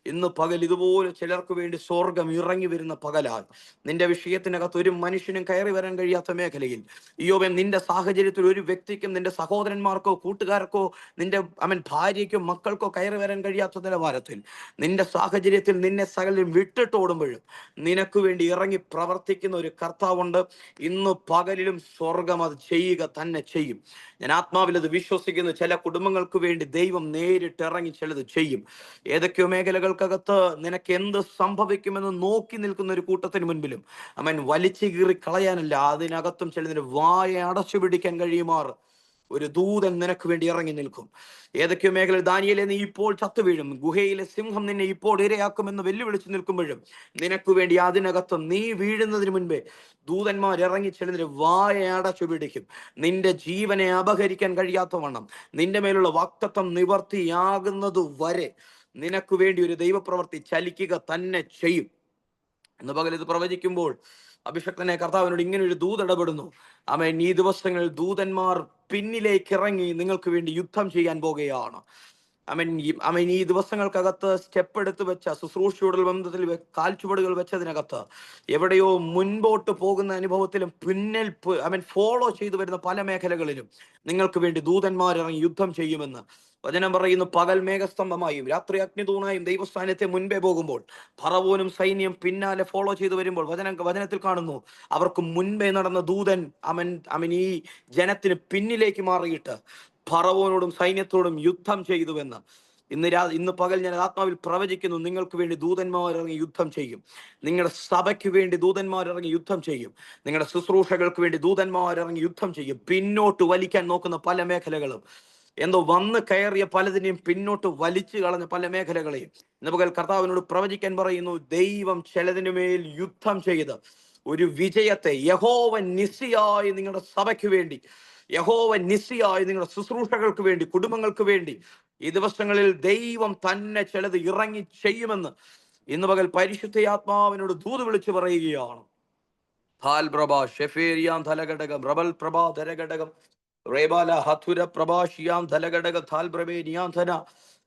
ഇന്ന് പകൽ ഇതുപോലെ ചിലർക്ക് വേണ്ടി സ്വർഗം ഇറങ്ങി വരുന്ന പകലാൽ നിന്റെ വിഷയത്തിനകത്ത് ഒരു മനുഷ്യനും കയറി വരാൻ കഴിയാത്ത മേഖലയിൽ, യോബേ, നിന്റെ സാഹചര്യത്തിൽ ഒരു വ്യക്തിക്കും നിന്റെ സഹോദരന്മാർക്കോ കൂട്ടുകാർക്കോ നിന്റെ ഭാര്യയ്ക്കോ മക്കൾക്കോ കയറി വരാൻ കഴിയാത്ത നിലവാരത്തിൽ നിന്റെ സാഹചര്യത്തിൽ നിന്നെ സകലരും വിട്ടിട്ടോടുമ്പോഴും നിനക്ക് വേണ്ടി ഇറങ്ങി പ്രവർത്തിക്കുന്ന ഒരു കർത്താവുണ്ട്. ഇന്ന് പകലിലും സ്വർഗം അത് ചെയ്യുക തന്നെ ചെയ്യും. ഞാൻ ആത്മാവിൽ അത് വിശ്വസിക്കുന്നു. ചില കുടുംബങ്ങൾക്ക് വേണ്ടി ദൈവം നേരിട്ട് ഇറങ്ങി ചിലത് ചെയ്യും. ഏതൊക്കെയോ മേഖലകൾക്കകത്ത് നിനക്ക് എന്ത് സംഭവിക്കുമെന്ന് നോക്കി നിൽക്കുന്ന ഒരു കൂട്ടത്തിന് മുൻപിലും അവൻ വലിച്ചു കീറി കളയാനല്ല, അതിനകത്തും ചിലതിന് വായ അടച്ചു പിടിക്കാൻ കഴിയുമാറ് ഒരു ദൂതൻ നിനക്ക് വേണ്ടി ഇറങ്ങി നിൽക്കും. ഏതൊക്കെയോ മേഖലയിൽ ദാനിയേലേ, നീ ഇപ്പോൾ ചത്തു വീഴും, ഗുഹയിലെ സിംഹം നിന്നെ ഇപ്പോൾ ഇരയാക്കുമെന്ന് വെല്ലുവിളിച്ച് നിൽക്കുമ്പോഴും നിനക്ക് വേണ്ടി അതിനകത്ത് നീ വീഴുന്നതിന് മുൻപേ ദൂതന്മാർ ഇറങ്ങി ചിലതിന് വായ അടച്ചു പിടിക്കും. നിന്റെ ജീവനെ അപഹരിക്കാൻ കഴിയാത്തവണ്ണം നിന്റെ മേലുള്ള വാഗ്ദത്തം നിവർത്തിയാകുന്നത് വരെ നിനക്ക് വേണ്ടി ഒരു ദൈവപ്രവൃത്തി ചലിക്കുക തന്നെ ചെയ്യും. എന്ന് പകൽ ഇത് പ്രവചിക്കുമ്പോൾ അഭിഷക്തനെ കർത്താവിനോട് ഇങ്ങനെ ഒരു ദൂത് ഇടപെടുന്നു. ആമേൻ. ഈ ദിവസങ്ങളിൽ ദൂതന്മാർ പിന്നിലേക്ക് ഇറങ്ങി നിങ്ങൾക്ക് വേണ്ടി യുദ്ധം ചെയ്യാൻ പോകുകയാണ്. അമേൻ. ഈ ദിവസങ്ങൾക്കകത്ത് സ്റ്റെപ്പ് എടുത്ത് വെച്ച ശുശ്രൂഷയുടെ ബന്ധത്തിൽ കാൽച്ചുവടുകൾ വെച്ചതിനകത്ത് എവിടെയോ മുൻപോട്ട് പോകുന്ന അനുഭവത്തിലും പിന്നിൽ ഫോളോ ചെയ്തു വരുന്ന പല മേഖലകളിലും നിങ്ങൾക്ക് വേണ്ടി ദൂതന്മാർ ഇറങ്ങി യുദ്ധം ചെയ്യുമെന്ന് വചനം പറയുന്നു. പകൽ മേഘസ്തംഭമായും രാത്രി അഗ്നിതൂണായും ദൈവസ്ഥാനത്തെ മുൻപേ പോകുമ്പോൾ ഫറവോനും സൈന്യം പിന്നാലെ ഫോളോ ചെയ്തു വരുമ്പോൾ വചനത്തിൽ കാണുന്നു അവർക്ക് മുൻപേ നടന്ന ദൂതൻ അവൻ ഈ ജനത്തിന് പിന്നിലേക്ക് മാറിയിട്ട് ഫറവോനോടും സൈന്യത്തോടും യുദ്ധം ചെയ്തുവെന്ന്. ഇന്ന് പകൽ ഞാൻ ആത്മാവിൽ പ്രവചിക്കുന്നു, നിങ്ങൾക്ക് വേണ്ടി ദൂതന്മാരിറങ്ങി യുദ്ധം ചെയ്യും. നിങ്ങളുടെ സഭയ്ക്ക് വേണ്ടി ദൂതന്മാരിറങ്ങി യുദ്ധം ചെയ്യും. നിങ്ങളുടെ ശുശ്രൂഷകൾക്ക് വേണ്ടി ദൂതന്മാരിറങ്ങി യുദ്ധം ചെയ്യും. പിന്നോട്ട് വലിക്കാൻ നോക്കുന്ന പല മേഖലകളും, എന്തോ വന്ന് കയറിയ പലതിനെയും പിന്നോട്ട് വലിച്ചു കളഞ്ഞ പല മേഖലകളെയും ഇന്ന് പകൽ കർത്താവിനോട് പ്രവചിക്കാൻ പറയുന്നു. ദൈവം ചിലതിനു മേൽ യുദ്ധം ചെയ്ത് ഒരു വിജയത്തെ യഹോവ നിസ്സിയായി നിങ്ങളുടെ സഭയ്ക്ക് വേണ്ടി, യഹോവ നിസ്സിയായി നിങ്ങളുടെ ശുശ്രൂഷകൾക്ക് വേണ്ടി, കുടുംബങ്ങൾക്ക് വേണ്ടി ഈ ദിവസങ്ങളിൽ ദൈവം തന്നെ ചിലത് ഇറങ്ങി ചെയ്യുമെന്ന് ഇന്ന് പകൽ പരിശുദ്ധയാത്മാവിനോട് ദൂത് വിളിച്ചു പറയുകയാണ്.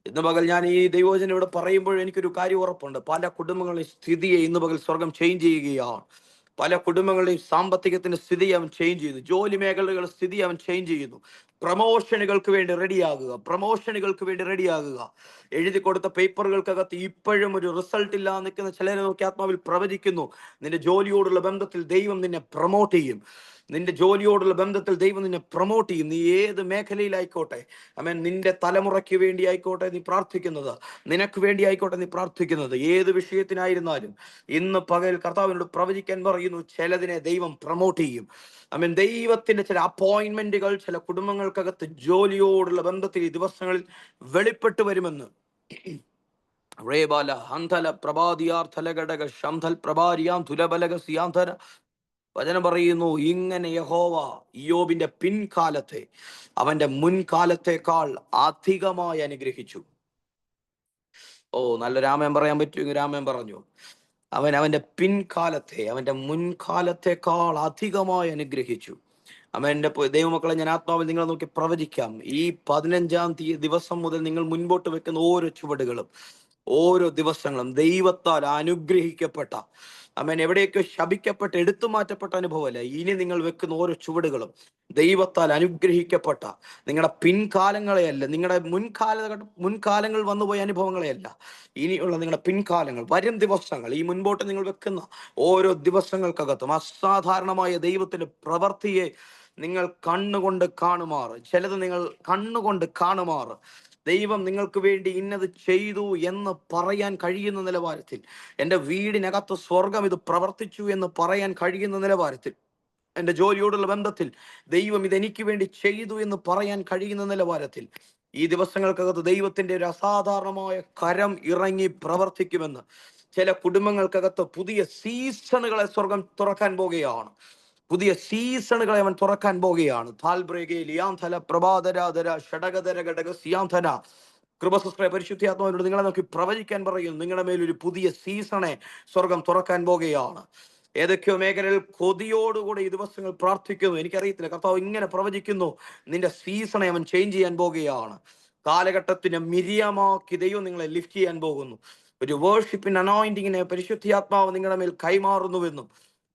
ഇന്ന് പകൽ ഞാൻ ഈ ദൈവോചനം ഇവിടെ പറയുമ്പോൾ എനിക്കൊരു കാര്യം ഉറപ്പുണ്ട്. പല കുടുംബങ്ങളുടെയും സ്ഥിതിയെ ഇന്ന് പകൽ സ്വർഗം ചേഞ്ച് ചെയ്യുകയാണ്. പല കുടുംബങ്ങളുടെയും സാമ്പത്തികത്തിന്റെ സ്ഥിതി അവൻ ചേഞ്ച് ചെയ്യുന്നു. ജോലി മേഖലകളുടെ സ്ഥിതി അവൻ ചേഞ്ച് ചെയ്യുന്നു. പ്രമോഷനുകൾക്ക് വേണ്ടി റെഡിയാകുക. എഴുതി കൊടുത്ത പേപ്പറുകൾക്കകത്ത് ഇപ്പോഴും ഒരു റിസൾട്ട് ഇല്ലാതെ നിൽക്കുന്ന ചിലരെ നോക്കി ആത്മാവിൽ പ്രവചിക്കുന്നു. നിന്റെ ജോലിയോടുള്ള ബന്ധത്തിൽ ദൈവം നിന്നെ പ്രൊമോട്ട് ചെയ്യും. നീ ഏത് മേഖലയിലായിക്കോട്ടെ, നിന്റെ തലമുറയ്ക്ക് വേണ്ടി ആയിക്കോട്ടെ നീ പ്രാർത്ഥിക്കുന്നത്, നിനക്ക് വേണ്ടി ആയിക്കോട്ടെ നീ പ്രാർത്ഥിക്കുന്നത്, ഏത് വിഷയത്തിനായിരുന്നാലും ഇന്ന് പകൽ കർത്താവിനോട് പ്രവചിക്കാൻ പറയുന്നു, ചിലതിനെ ദൈവം പ്രൊമോട്ട് ചെയ്യും. ദൈവത്തിന്റെ ചില അപ്പോയിന്റ്മെന്റുകൾ ചില കുടുംബങ്ങൾക്കകത്ത് ജോലിയോടുള്ള ബന്ധത്തിൽ ഈ ദിവസങ്ങളിൽ വെളിപ്പെട്ട് വരുമെന്ന് വചനം പറയുന്നു. ഇങ്ങനെ യഹോവ ഇയ്യോബിന്റെ പിൻകാലത്തെ അവന്റെ മുൻകാലത്തെക്കാൾ അധികമായി അനുഗ്രഹിച്ചു. നല്ലൊരു ആമേൻ പറയാൻ പറ്റുമെങ്കിൽ ആമേൻ പറഞ്ഞു. അവന്റെ പിൻകാലത്തെ അവന്റെ മുൻകാലത്തെക്കാൾ അധികമായി അനുഗ്രഹിച്ചു. എന്റെ ദൈവമക്കളെ, ഞാൻ ആത്മാവിൽ നിങ്ങളെ നോക്കി പ്രവചിക്കാം. ഈ 15-ാം ദിവസം മുതൽ നിങ്ങൾ മുൻപോട്ട് വെക്കുന്ന ഓരോ ചുവടുകളും, ഓരോ ദിവസങ്ങളും ദൈവത്താൽ അനുഗ്രഹിക്കപ്പെട്ട, എവിടെയൊക്കെ ശപിക്കപ്പെട്ട് എടുത്തു മാറ്റപ്പെട്ട അനുഭവമല്ല. ഇനി നിങ്ങൾ വെക്കുന്ന ഓരോ ചുവടുകളും ദൈവത്താൽ അനുഗ്രഹിക്കപ്പെട്ട, നിങ്ങളുടെ പിൻകാലങ്ങളെയല്ല, നിങ്ങളുടെ മുൻകാലങ്ങൾ വന്നുപോയ അനുഭവങ്ങളെയല്ല, ഇനിയുള്ള നിങ്ങളുടെ പിൻകാലങ്ങൾ, വരും ദിവസങ്ങൾ, ഈ മുൻപോട്ട് നിങ്ങൾ വെക്കുന്ന ഓരോ ദിവസങ്ങൾക്കകത്തും അസാധാരണമായ ദൈവത്തിന്റെ പ്രവൃത്തിയെ നിങ്ങൾ കണ്ണുകൊണ്ട് കാണുമാറ്, ചിലത് നിങ്ങൾ കണ്ണുകൊണ്ട് കാണുമാറ് ദൈവം നിങ്ങൾക്ക് വേണ്ടി ഇന്നത് ചെയ്തു എന്ന് പറയാൻ കഴിയുന്ന നിലവാരത്തിൽ, എൻ്റെ വീടിനകത്ത് സ്വർഗം ഇത് പ്രവർത്തിച്ചു എന്ന് പറയാൻ കഴിയുന്ന നിലവാരത്തിൽ, എൻ്റെ ജോലിയോടുള്ള ബന്ധത്തിൽ ദൈവം ഇതെനിക്ക് വേണ്ടി ചെയ്തു എന്ന് പറയാൻ കഴിയുന്ന നിലവാരത്തിൽ ഈ ദിവസങ്ങൾക്കകത്ത് ദൈവത്തിന്റെ ഒരു അസാധാരണമായ കരം ഇറങ്ങി പ്രവർത്തിക്കുമെന്ന്. ചില കുടുംബങ്ങൾക്കകത്ത് പുതിയ സീസണുകളെ സ്വർഗം തുറക്കാൻ പോകുകയാണ്. അവൻ തുറക്കാൻ പോകുകയാണ്. പരിശുദ്ധാത്മാവിനോട് നിങ്ങളെ നോക്കി പ്രവചിക്കാൻ പറയും. നിങ്ങളുടെ മേലൊരു പുതിയ സീസണെ സ്വർഗം തുറക്കാൻ പോകുകയാണ്. ഏതൊക്കെയോ മേഖലയിൽ കൊതിയോടുകൂടി ഈ ദിവസങ്ങൾ പ്രാർത്ഥിക്കുന്നു. എനിക്കറിയത്തില്ല, കർത്താവ് ഇങ്ങനെ പ്രവചിക്കുന്നു, നിന്റെ സീസണെ അവൻ ചേഞ്ച് ചെയ്യാൻ പോകുകയാണ്. കാലഘട്ടത്തിന് മിരിയമാക്കി ദൈവം നിങ്ങളെ ലിഫ്റ്റ് ചെയ്യാൻ പോകുന്നു. ഒരു വേർഷിപ്പിൻ അനോയിന്റിങ്ങിനെ പരിശുദ്ധാത്മാവ് നിങ്ങളുടെ മേൽ കൈമാറുന്നുവെന്നും,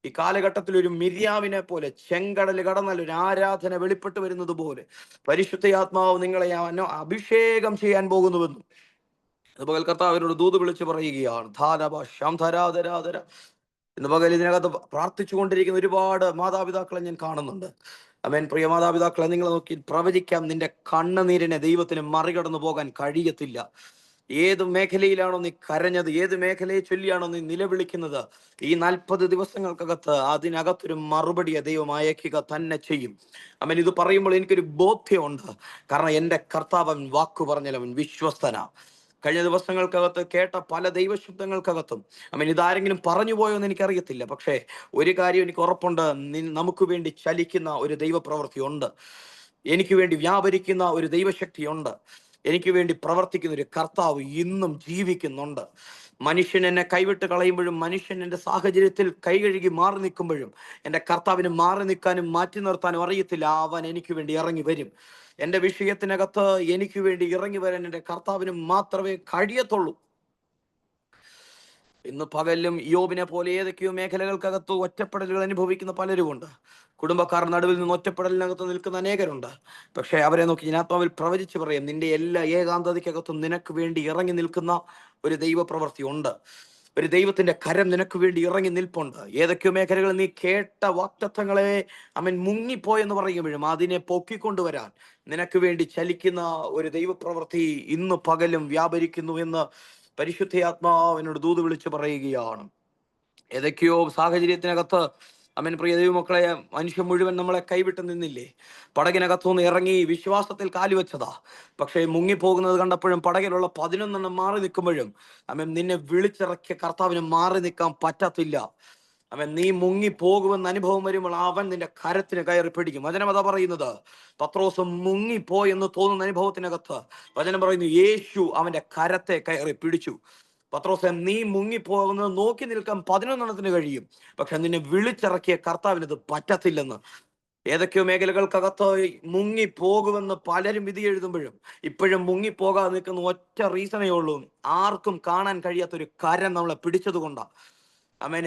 ഈ കാലഘട്ടത്തിൽ ഒരു മിര്യാവിനെ പോലെ ചെങ്കടൽ കടന്നാൽ ഒരു ആരാധന വെളിപ്പെട്ട് വരുന്നത് പോലെ പരിശുദ്ധാത്മാവ് നിങ്ങളെ അഭിഷേകം ചെയ്യാൻ പോകുന്നുവെന്നും അതുപോലെ കർത്താവിനോട് ദൂത് വിളിച്ച് പറയുകയാണ്. ഇന്ന് പകൽ ഇതിനകത്ത് പ്രാർത്ഥിച്ചു കൊണ്ടിരിക്കുന്ന ഒരുപാട് മാതാപിതാക്കളെ ഞാൻ കാണുന്നുണ്ട്. പ്രിയ മാതാപിതാക്കളെ, നിങ്ങളെ നോക്കി പ്രവചിക്കാം, നിന്റെ കണ്ണുനീരിനെ ദൈവത്തിന് മറികടന്നു പോകാൻ കഴിയത്തില്ല. ഏത് മേഖലയിലാണോ നീ കരഞ്ഞത്, ഏത് മേഖലയെ ചൊല്ലിയാണോ നീ നിലവിളിക്കുന്നത്, ഈ 40 ദിവസങ്ങൾക്കകത്ത് അതിനകത്തൊരു മറുപടിയെ ദൈവം അയക്കുക തന്നെ ചെയ്യും. ഇത് പറയുമ്പോൾ എനിക്കൊരു ബോധ്യമുണ്ട്. കാരണം എൻ്റെ കർത്താവ് വാക്കു പറഞ്ഞാൽ വിശ്വസ്തനാ. കഴിഞ്ഞ ദിവസങ്ങൾക്കകത്ത് കേട്ട പല ദൈവശബ്ദങ്ങൾക്കകത്തും ഇതാരെങ്കിലും പറഞ്ഞു പോയോ എന്ന് എനിക്കറിയത്തില്ല. പക്ഷേ ഒരു കാര്യം എനിക്ക് ഉറപ്പുണ്ട്, നമുക്ക് വേണ്ടി ചലിക്കുന്ന ഒരു ദൈവപ്രവൃത്തി ഉണ്ട്. എനിക്ക് വേണ്ടി വ്യാപരിക്കുന്ന ഒരു ദൈവശക്തിയുണ്ട്. എനിക്ക് വേണ്ടി പ്രവർത്തിക്കുന്ന ഒരു കർത്താവ് ഇന്നും ജീവിക്കുന്നുണ്ട്. മനുഷ്യൻ എന്നെ കൈവിട്ട് കളയുമ്പോഴും, മനുഷ്യൻ എൻ്റെ സാഹചര്യത്തിൽ കൈ കഴുകി മാറി നിൽക്കുമ്പോഴും, എൻ്റെ കർത്താവിന് മാറി നിൽക്കാനും മാറ്റി നിർത്താനും അറിയത്തില്ല. അവൻ എനിക്ക് വേണ്ടി ഇറങ്ങി വരും. എൻ്റെ വിഷയത്തിനകത്ത് എനിക്ക് വേണ്ടി ഇറങ്ങി വരാൻ എൻ്റെ കർത്താവിന് മാത്രമേ കഴിയത്തുള്ളൂ. ഇന്ന് പകലും യോബിനെ പോലെ ഏതൊക്കെയോ മേഖലകൾക്കകത്ത് ഒറ്റപ്പെടലുകൾ അനുഭവിക്കുന്ന പലരുമുണ്ട്. കുടുംബക്കാർ നടുവിൽ നിന്ന് ഒറ്റപ്പെടലിനകത്ത് നിൽക്കുന്ന അനേകരുണ്ട്. പക്ഷേ അവരെ നോക്കി ഞാൻ ആത്മാവിൽ പ്രവചിച്ച് പറയാം, നിന്റെ എല്ലാ ഏകാന്തതയ്ക്കകത്തും നിനക്ക് വേണ്ടി ഇറങ്ങി നിൽക്കുന്ന ഒരു ദൈവപ്രവൃത്തി ഉണ്ട്. ഒരു ദൈവത്തിന്റെ കരം നിനക്ക് വേണ്ടി ഇറങ്ങി നിൽപ്പുണ്ട്. ഏതൊക്കെയോ മേഖലകളിൽ നീ കേട്ട വാക്തത്വങ്ങളെ അവൻ മുങ്ങിപ്പോയെന്ന് പറയുമ്പോഴും അതിനെ പൊക്കിക്കൊണ്ടുവരാൻ നിനക്ക് വേണ്ടി ചലിക്കുന്ന ഒരു ദൈവപ്രവൃത്തി ഇന്ന് പകലും വ്യാപരിക്കുന്നു എന്ന് പരിശുദ്ധാത്മാവിനോട് ദൂത് വിളിച്ച് പറയുകയാണ്. ഏതൊക്കെയോ സാഹചര്യത്തിനകത്ത് പ്രിയ ദൈവമക്കളെ, മനുഷ്യൻ മുഴുവൻ നമ്മളെ കൈവിട്ട് നിന്നില്ലേ? പടകിനകത്തുനിന്ന് ഇറങ്ങി വിശ്വാസത്തിൽ കാലുവെച്ചതാ. പക്ഷേ മുങ്ങിപ്പോകുന്നത് കണ്ടപ്പോഴും പടകിലുള്ള 11 മാറി നിൽക്കുമ്പോഴും നിന്നെ വിളിച്ചിറക്കിയ കർത്താവിന് മാറി നിൽക്കാൻ പറ്റത്തില്ല. നീ മുങ്ങിപ്പോകുമെന്ന് അനുഭവം വരുമ്പോൾ അവൻ നിന്റെ കരത്തിന് കയറി പിടിക്കും. വചനം അതാ പറയുന്നത്. പത്രോസ് മുങ്ങിപ്പോയെന്ന് തോന്നുന്ന അനുഭവത്തിനകത്ത് വചനം പറയുന്നു, യേശു അവന്റെ കരത്തെ കയറി പിടിച്ചു. പത്രോസെ, നീ മുങ്ങിപ്പോകുന്നത് നോക്കി നിൽക്കാൻ 11 കഴിയും, പക്ഷെ നിന്നെ വിളിച്ചിറക്കിയ കർത്താവിന് ഇത് പറ്റത്തില്ലെന്ന്. ഏതൊക്കെയോ മേഖലകൾക്കകത്ത് മുങ്ങിപ്പോകുമെന്ന് പലരും വിധി എഴുതുമ്പോഴും ഇപ്പോഴും മുങ്ങിപ്പോകാതെ നിൽക്കുന്ന ഒറ്റ റീസണേ ഉള്ളൂ, ആർക്കും കാണാൻ കഴിയാത്തൊരു കരം നമ്മളെ പിടിച്ചത് കൊണ്ടാണ്.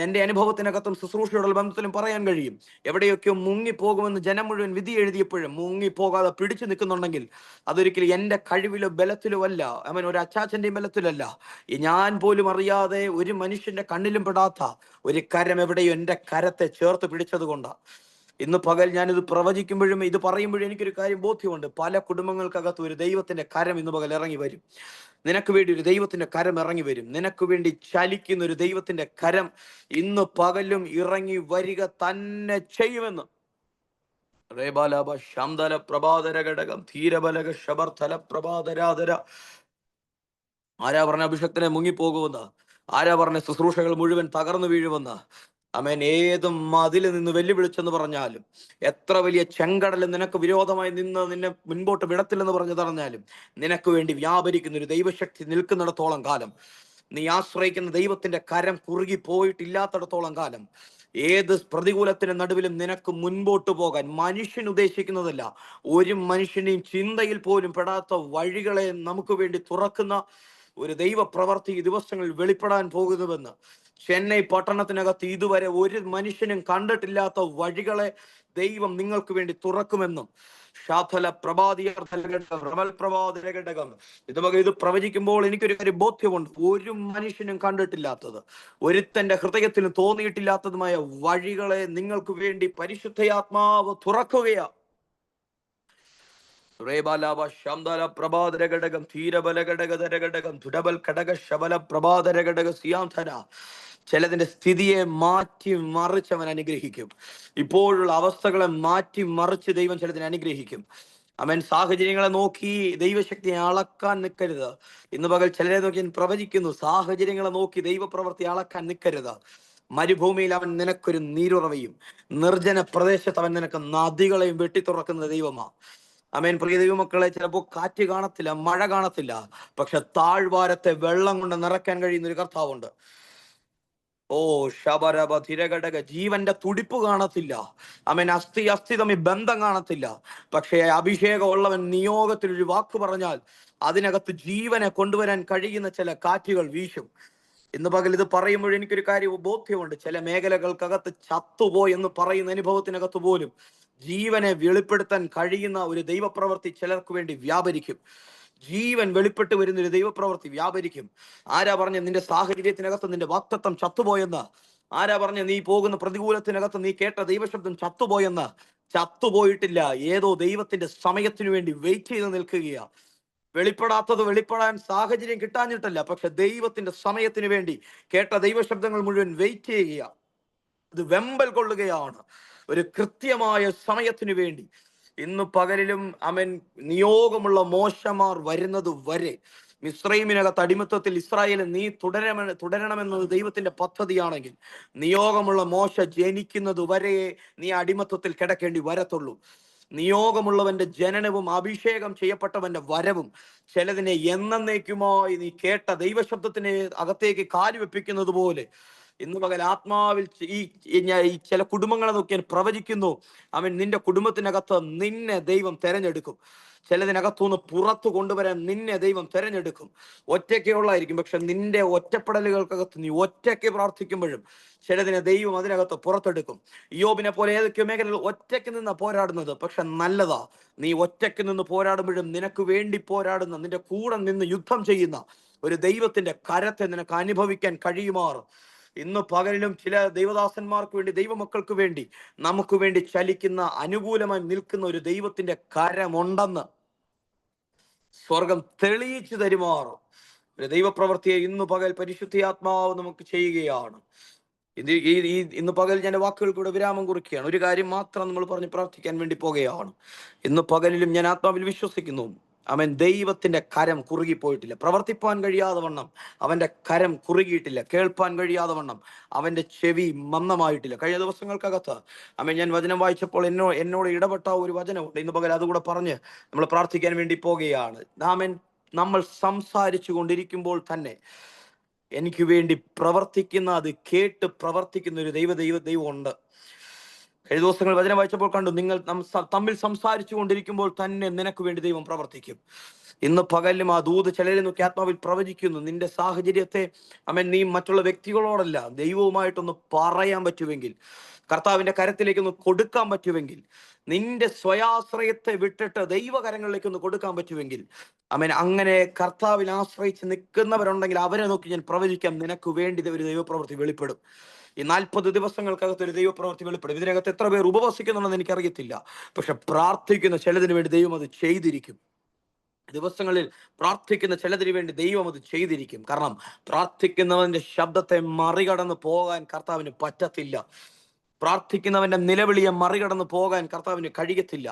എൻ്റെ അനുഭവത്തിനകത്തും ശുശ്രൂഷയുടെ ബന്ധത്തിലും പറയാൻ കഴിയും. എവിടെയൊക്കെയോ മുങ്ങിപ്പോകുമെന്ന് ജനം മുഴുവൻ വിധി എഴുതിയപ്പോഴും മുങ്ങിപ്പോകാതെ പിടിച്ചു നിൽക്കുന്നുണ്ടെങ്കിൽ അതൊരിക്കലും എൻ്റെ കഴിവിലോ ബലത്തിലോ അല്ല, ഒരു അച്ചാച്ചൻ്റെയും ബലത്തിലല്ല. ഞാൻ പോലും അറിയാതെ ഒരു മനുഷ്യന്റെ കണ്ണിലും പെടാത്ത ഒരു കരം എവിടെയോ എൻ്റെ കരത്തെ ചേർത്ത് പിടിച്ചത് കൊണ്ടാണ്. ഇന്ന് പകൽ ഞാനിത് പ്രവചിക്കുമ്പോഴും ഇത് പറയുമ്പോഴും എനിക്കൊരു കാര്യം ബോധ്യമുണ്ട്. പല കുടുംബങ്ങൾക്കകത്ത് ഒരു ദൈവത്തിന്റെ കരം ഇന്ന് പകൽ ഇറങ്ങി വരും. നിനക്ക് വേണ്ടി ഒരു ദൈവത്തിന്റെ കരം ഇറങ്ങി വരും. നിനക്ക് വേണ്ടി ചലിക്കുന്ന ഒരു ദൈവത്തിന്റെ കരം ഇന്ന് പകലും ഇറങ്ങി വരിക തന്നെ ചെയ്യുമെന്ന്. ശാന്തല പ്രഭാതര ഘടകം ധീരബലക ശബർത്തല പ്രഭാതരാധര. ആരാ പറഞ്ഞ അഭിഷക്തനെ മുങ്ങിപ്പോകുമെന്ന്? ആരാ പറഞ്ഞ ശുശ്രൂഷകൾ മുഴുവൻ തകർന്നു വീഴുമെന്ന്? ഏത് മതിൽ നിന്ന് വെല്ലുവിളിച്ചെന്ന് പറഞ്ഞാലും, എത്ര വലിയ ചെങ്കടൽ നിനക്ക് വിരോധമായി നിന്ന് നിന്നെ മുൻപോട്ട് വിടത്തില്ലെന്ന് പറഞ്ഞു പറഞ്ഞാലും, നിനക്ക് വേണ്ടി വ്യാപരിക്കുന്ന ഒരു ദൈവശക്തി നിൽക്കുന്നിടത്തോളം കാലം, നീ ആശ്രയിക്കുന്ന ദൈവത്തിന്റെ കരം കുറുകി പോയിട്ടില്ലാത്തിടത്തോളം കാലം, ഏത് പ്രതികൂലത്തിന്റെ നടുവിലും നിനക്ക് മുൻപോട്ട് പോകാൻ മനുഷ്യൻ ഉദ്ദേശിക്കുന്നതല്ല, ഒരു മനുഷ്യനെയും ചിന്തയിൽ പോലും പെടാത്ത വഴികളെ നമുക്ക് വേണ്ടി തുറക്കുന്ന ഒരു ദൈവ പ്രവർത്തി ഈ ദിവസങ്ങളിൽ വെളിപ്പെടാൻ പോകുന്നുവെന്ന്. ചെന്നൈ പട്ടണത്തിനകത്ത് ഇതുവരെ ഒരു മനുഷ്യനും കണ്ടിട്ടില്ലാത്ത വഴികളെ ദൈവം നിങ്ങൾക്ക് വേണ്ടി തുറക്കുമെന്നും ശാഥല പ്രഭാതിയർഘടകം ഇത് പ്രവചിക്കുമ്പോൾ എനിക്കൊരു കാര്യം ബോധ്യമുണ്ട്. ഒരു മനുഷ്യനും കണ്ടിട്ടില്ലാത്തത്, ഒരുത്തന്റെ ഹൃദയത്തിന് തോന്നിയിട്ടില്ലാത്തതുമായ വഴികളെ നിങ്ങൾക്ക് വേണ്ടി പരിശുദ്ധയാത്മാവ് തുറക്കുകയാ. പ്രഭാതരഘടകം ധീരബലഘടകധരഘടകം ദുരബൽ ഘടക ശബല പ്രഭാതരഘടക സിയാന്ധന. ചിലതിന്റെ സ്ഥിതിയെ മാറ്റി മറിച്ച് അവൻ അനുഗ്രഹിക്കും. ഇപ്പോഴുള്ള അവസ്ഥകളെ മാറ്റി മറിച്ച് ദൈവം ചിലതിനെ അനുഗ്രഹിക്കും. സാഹചര്യങ്ങളെ നോക്കി ദൈവശക്തിയെ അളക്കാൻ നിൽക്കരുത്. ഇന്ന് പകൽ ചിലരെ നോക്കി ഞാൻ പ്രവചിക്കുന്നു, സാഹചര്യങ്ങളെ നോക്കി ദൈവപ്രവൃത്തി അളക്കാൻ നിൽക്കരുത്. മരുഭൂമിയിൽ അവൻ നിനക്കൊരു നീരുറവയും, നിർജ്ജന പ്രദേശത്ത് അവൻ നിനക്ക് നദികളെയും വെട്ടിത്തുറക്കുന്ന ദൈവമാണ്. പ്രിയ ദൈവമക്കളെ, ചിലപ്പോൾ കാറ്റ് കാണത്തില്ല, മഴ കാണത്തില്ല, പക്ഷെ താഴ്വാരത്തെ വെള്ളം കൊണ്ട് നിറയ്ക്കാൻ കഴിയുന്ന ഒരു കർത്താവുണ്ട്. ഓ ശബരബ ധിരഘടക. ജീവന്റെ തുടിപ്പ് കാണത്തില്ല, അസ്ഥി തമ്മിൽ ബന്ധം കാണത്തില്ല, പക്ഷേ അഭിഷേകം ഉള്ളവൻ നിയോഗത്തിലൊരു വാക്ക് പറഞ്ഞാൽ അതിനകത്ത് ജീവനെ കൊണ്ടുവരാൻ കഴിയുന്ന ചില കാറ്റുകൾ വീശും. ഇന്ന് പകൽ ഇത് പറയുമ്പോൾ എനിക്കൊരു കാര്യം ബോധ്യമുണ്ട്. ചില മേഖലകൾക്കകത്ത് ചത്തുപോയി എന്ന് പറയുന്ന അനുഭവത്തിനകത്ത് പോലും ജീവനെ വെളിപ്പെടുത്താൻ കഴിയുന്ന ഒരു ദൈവപ്രവൃത്തി ചിലർക്ക് വേണ്ടി വ്യാപരിക്കും. ജീവൻ വെളിപ്പെട്ട് വരുന്ന ഒരു ദൈവപ്രവൃത്തി വ്യാപരിക്കും. ആരാ പറഞ്ഞ നിന്റെ സാഹചര്യത്തിനകത്ത് നിന്റെ വാക്തത്വം ചത്തുപോയെന്ന്? ആരാ പറഞ്ഞ നീ പോകുന്ന പ്രതികൂലത്തിനകത്ത് നീ കേട്ട ദൈവശബ്ദം ചത്തുപോയെന്ന്? ചത്തുപോയിട്ടില്ല. ഏതോ ദൈവത്തിന്റെ സമയത്തിനു വേണ്ടി വെയിറ്റ് ചെയ്ത് നിൽക്കുകയാ. വെളിപ്പെടാത്തത് വെളിപ്പെടാൻ സാഹചര്യം കിട്ടാഞ്ഞിട്ടല്ല, പക്ഷെ ദൈവത്തിന്റെ സമയത്തിന് വേണ്ടി കേട്ട ദൈവശബ്ദങ്ങൾ മുഴുവൻ വെയിറ്റ് ചെയ്യുക. ഇത് വെമ്പൽ കൊള്ളുകയാണ് ഒരു കൃത്യമായ സമയത്തിന് വേണ്ടി. ഇന്ന് പകലിലും നിയോഗമുള്ള മോശമാർ വരുന്നത് വരെ, മിസ്രൈമിനകത്ത് അടിമത്തത്തിൽ ഇസ്രായേലിൽ നീ തുടരണമെന്നത് ദൈവത്തിന്റെ പദ്ധതിയാണെങ്കിൽ, നിയോഗമുള്ള മോശ ജനിക്കുന്നത് വരെ നീ അടിമത്തത്തിൽ കിടക്കേണ്ടി വരത്തുള്ളൂ. നിയോഗമുള്ളവന്റെ ജനനവും അഭിഷേകം ചെയ്യപ്പെട്ടവന്റെ വരവും, ചിലതിനെ എന്നേക്കുമായി നീ കേട്ട ദൈവശബ്ദത്തിനെ അകത്തേക്ക് കാലുവെപ്പിക്കുന്നത് പോലെ ഇന്ന് പകൽ ആത്മാവിൽ ഈ ചില കുടുംബങ്ങളെ നോക്കി ഞാൻ പ്രവചിക്കുന്നു. അവൻ നിന്റെ കുടുംബത്തിനകത്ത് നിന്നെ ദൈവം തെരഞ്ഞെടുക്കും. ചിലതിനകത്തുനിന്ന് പുറത്തു കൊണ്ടുവരാൻ നിന്നെ ദൈവം തെരഞ്ഞെടുക്കും. ഒറ്റയ്ക്കുള്ളായിരിക്കും, പക്ഷെ നിന്റെ ഒറ്റപ്പെടലുകൾക്കകത്ത് നീ ഒറ്റയ്ക്ക് പ്രാർത്ഥിക്കുമ്പോഴും ചിലതിനെ ദൈവം അതിനകത്ത് പുറത്തെടുക്കും. യോബിനെ പോലെ ഏതൊക്കെ മേഖലകൾ ഒറ്റയ്ക്ക് നിന്ന് പോരാടുന്നത്, പക്ഷെ നല്ലതാ. നീ ഒറ്റയ്ക്ക് നിന്ന് പോരാടുമ്പോഴും നിനക്ക് വേണ്ടി പോരാടുന്ന, നിന്റെ കൂടെ നിന്ന് യുദ്ധം ചെയ്യുന്ന ഒരു ദൈവത്തിന്റെ കരത്തെ നിനക്ക് അനുഭവിക്കാൻ കഴിയുമാറ് ഇന്ന് പകലിലും ചില ദൈവദാസന്മാർക്ക് വേണ്ടി, ദൈവമക്കൾക്ക് വേണ്ടി, നമുക്ക് വേണ്ടി ചലിക്കുന്ന, അനുകൂലമായി നിൽക്കുന്ന ഒരു ദൈവത്തിന്റെ കരമുണ്ടെന്ന് സ്വർഗം തെളിയിച്ചു തരുമാറും ഒരു ദൈവപ്രവൃത്തിയെ ഇന്ന് പകൽ പരിശുദ്ധാത്മാവ് നമുക്ക് ചെയ്യുകയാണ്. ഇന്ന് പകൽ ഞാൻ വാക്കുകൾക്കൂടെ വിരാമം കുറിക്കുകയാണ്. ഒരു കാര്യം മാത്രം നമ്മൾ പറഞ്ഞ് പ്രാർത്ഥിക്കാൻ വേണ്ടി പോകുകയാണ്. ഇന്ന് പകലിലും ഞാൻ ആത്മാവിൽ വിശ്വസിക്കുന്നു, അവൻ ദൈവത്തിന്റെ കരം കുറുകിപ്പോയിട്ടില്ല. പ്രവർത്തിപ്പാൻ കഴിയാതെ വണ്ണം അവന്റെ കരം കുറുകിയിട്ടില്ല. കേൾപ്പാൻ കഴിയാതെ വണ്ണം അവന്റെ ചെവി മന്ദമായിട്ടില്ല. കഴിഞ്ഞ ദിവസങ്ങൾക്കകത്ത് ഞാൻ വചനം വായിച്ചപ്പോൾ എന്നോട് ഇടപെട്ട ഒരു വചനമുണ്ട്. ഇന്ന് പകൽ അതുകൂടെ പറഞ്ഞ് നമ്മൾ പ്രാർത്ഥിക്കാൻ വേണ്ടി പോകുകയാണ്. നമ്മൾ സംസാരിച്ചു കൊണ്ടിരിക്കുമ്പോൾ തന്നെ എനിക്ക് വേണ്ടി പ്രവർത്തിക്കുന്ന, അത് കേട്ട് പ്രവർത്തിക്കുന്ന ഒരു ദൈവം ഉണ്ട്. കഴിഞ്ഞ ദിവസങ്ങൾ വചനം വായിച്ചപ്പോൾ കണ്ടു, നിങ്ങൾ തമ്മിൽ സംസാരിച്ചു കൊണ്ടിരിക്കുമ്പോൾ തന്നെ നിനക്ക് വേണ്ടി ദൈവം പ്രവർത്തിക്കും. ഇന്ന് പകലും ആ ദൂത് ചിലരെ നോക്കി ആത്മാവിൽ പ്രവചിക്കുന്നു. നിന്റെ സാഹചര്യത്തെ നീ മറ്റുള്ള വ്യക്തികളോടല്ല, ദൈവവുമായിട്ടൊന്ന് പറയാൻ പറ്റുമെങ്കിൽ, കർത്താവിന്റെ കരത്തിലേക്കൊന്ന് കൊടുക്കാൻ പറ്റുമെങ്കിൽ, നിന്റെ സ്വയാശ്രയത്തെ വിട്ടിട്ട് ദൈവകരങ്ങളിലേക്ക് ഒന്ന് കൊടുക്കാൻ പറ്റുമെങ്കിൽ, അങ്ങനെ കർത്താവിൽ ആശ്രയിച്ച് നിൽക്കുന്നവരുണ്ടെങ്കിൽ അവരെ നോക്കി ഞാൻ പ്രവചിക്കാം, നിനക്ക് വേണ്ടി ഒരു ദൈവപ്രവൃത്തി വെളിപ്പെടും. ഈ 40 ദിവസങ്ങൾക്കകത്ത് ഒരു ദൈവപ്രവൃത്തി വെളിപ്പെടും. ഇതിനകത്ത് എത്ര പേർ ഉപവസിക്കുന്നുണ്ടെന്ന് എനിക്കറിയത്തില്ല, പക്ഷെ പ്രാർത്ഥിക്കുന്ന ചിലതിന് വേണ്ടി ദൈവം അത് ചെയ്തിരിക്കും. ദിവസങ്ങളിൽ പ്രാർത്ഥിക്കുന്ന ചിലതിന് വേണ്ടി ദൈവം അത് ചെയ്തിരിക്കും. കാരണം പ്രാർത്ഥിക്കുന്നവന്റെ ശബ്ദത്തെ മറികടന്ന് പോകാൻ കർത്താവിന് പറ്റത്തില്ല. പ്രാർത്ഥിക്കുന്നവന്റെ നിലവിളിയെ മറികടന്ന് പോകാൻ കർത്താവിന് കഴിയത്തില്ല.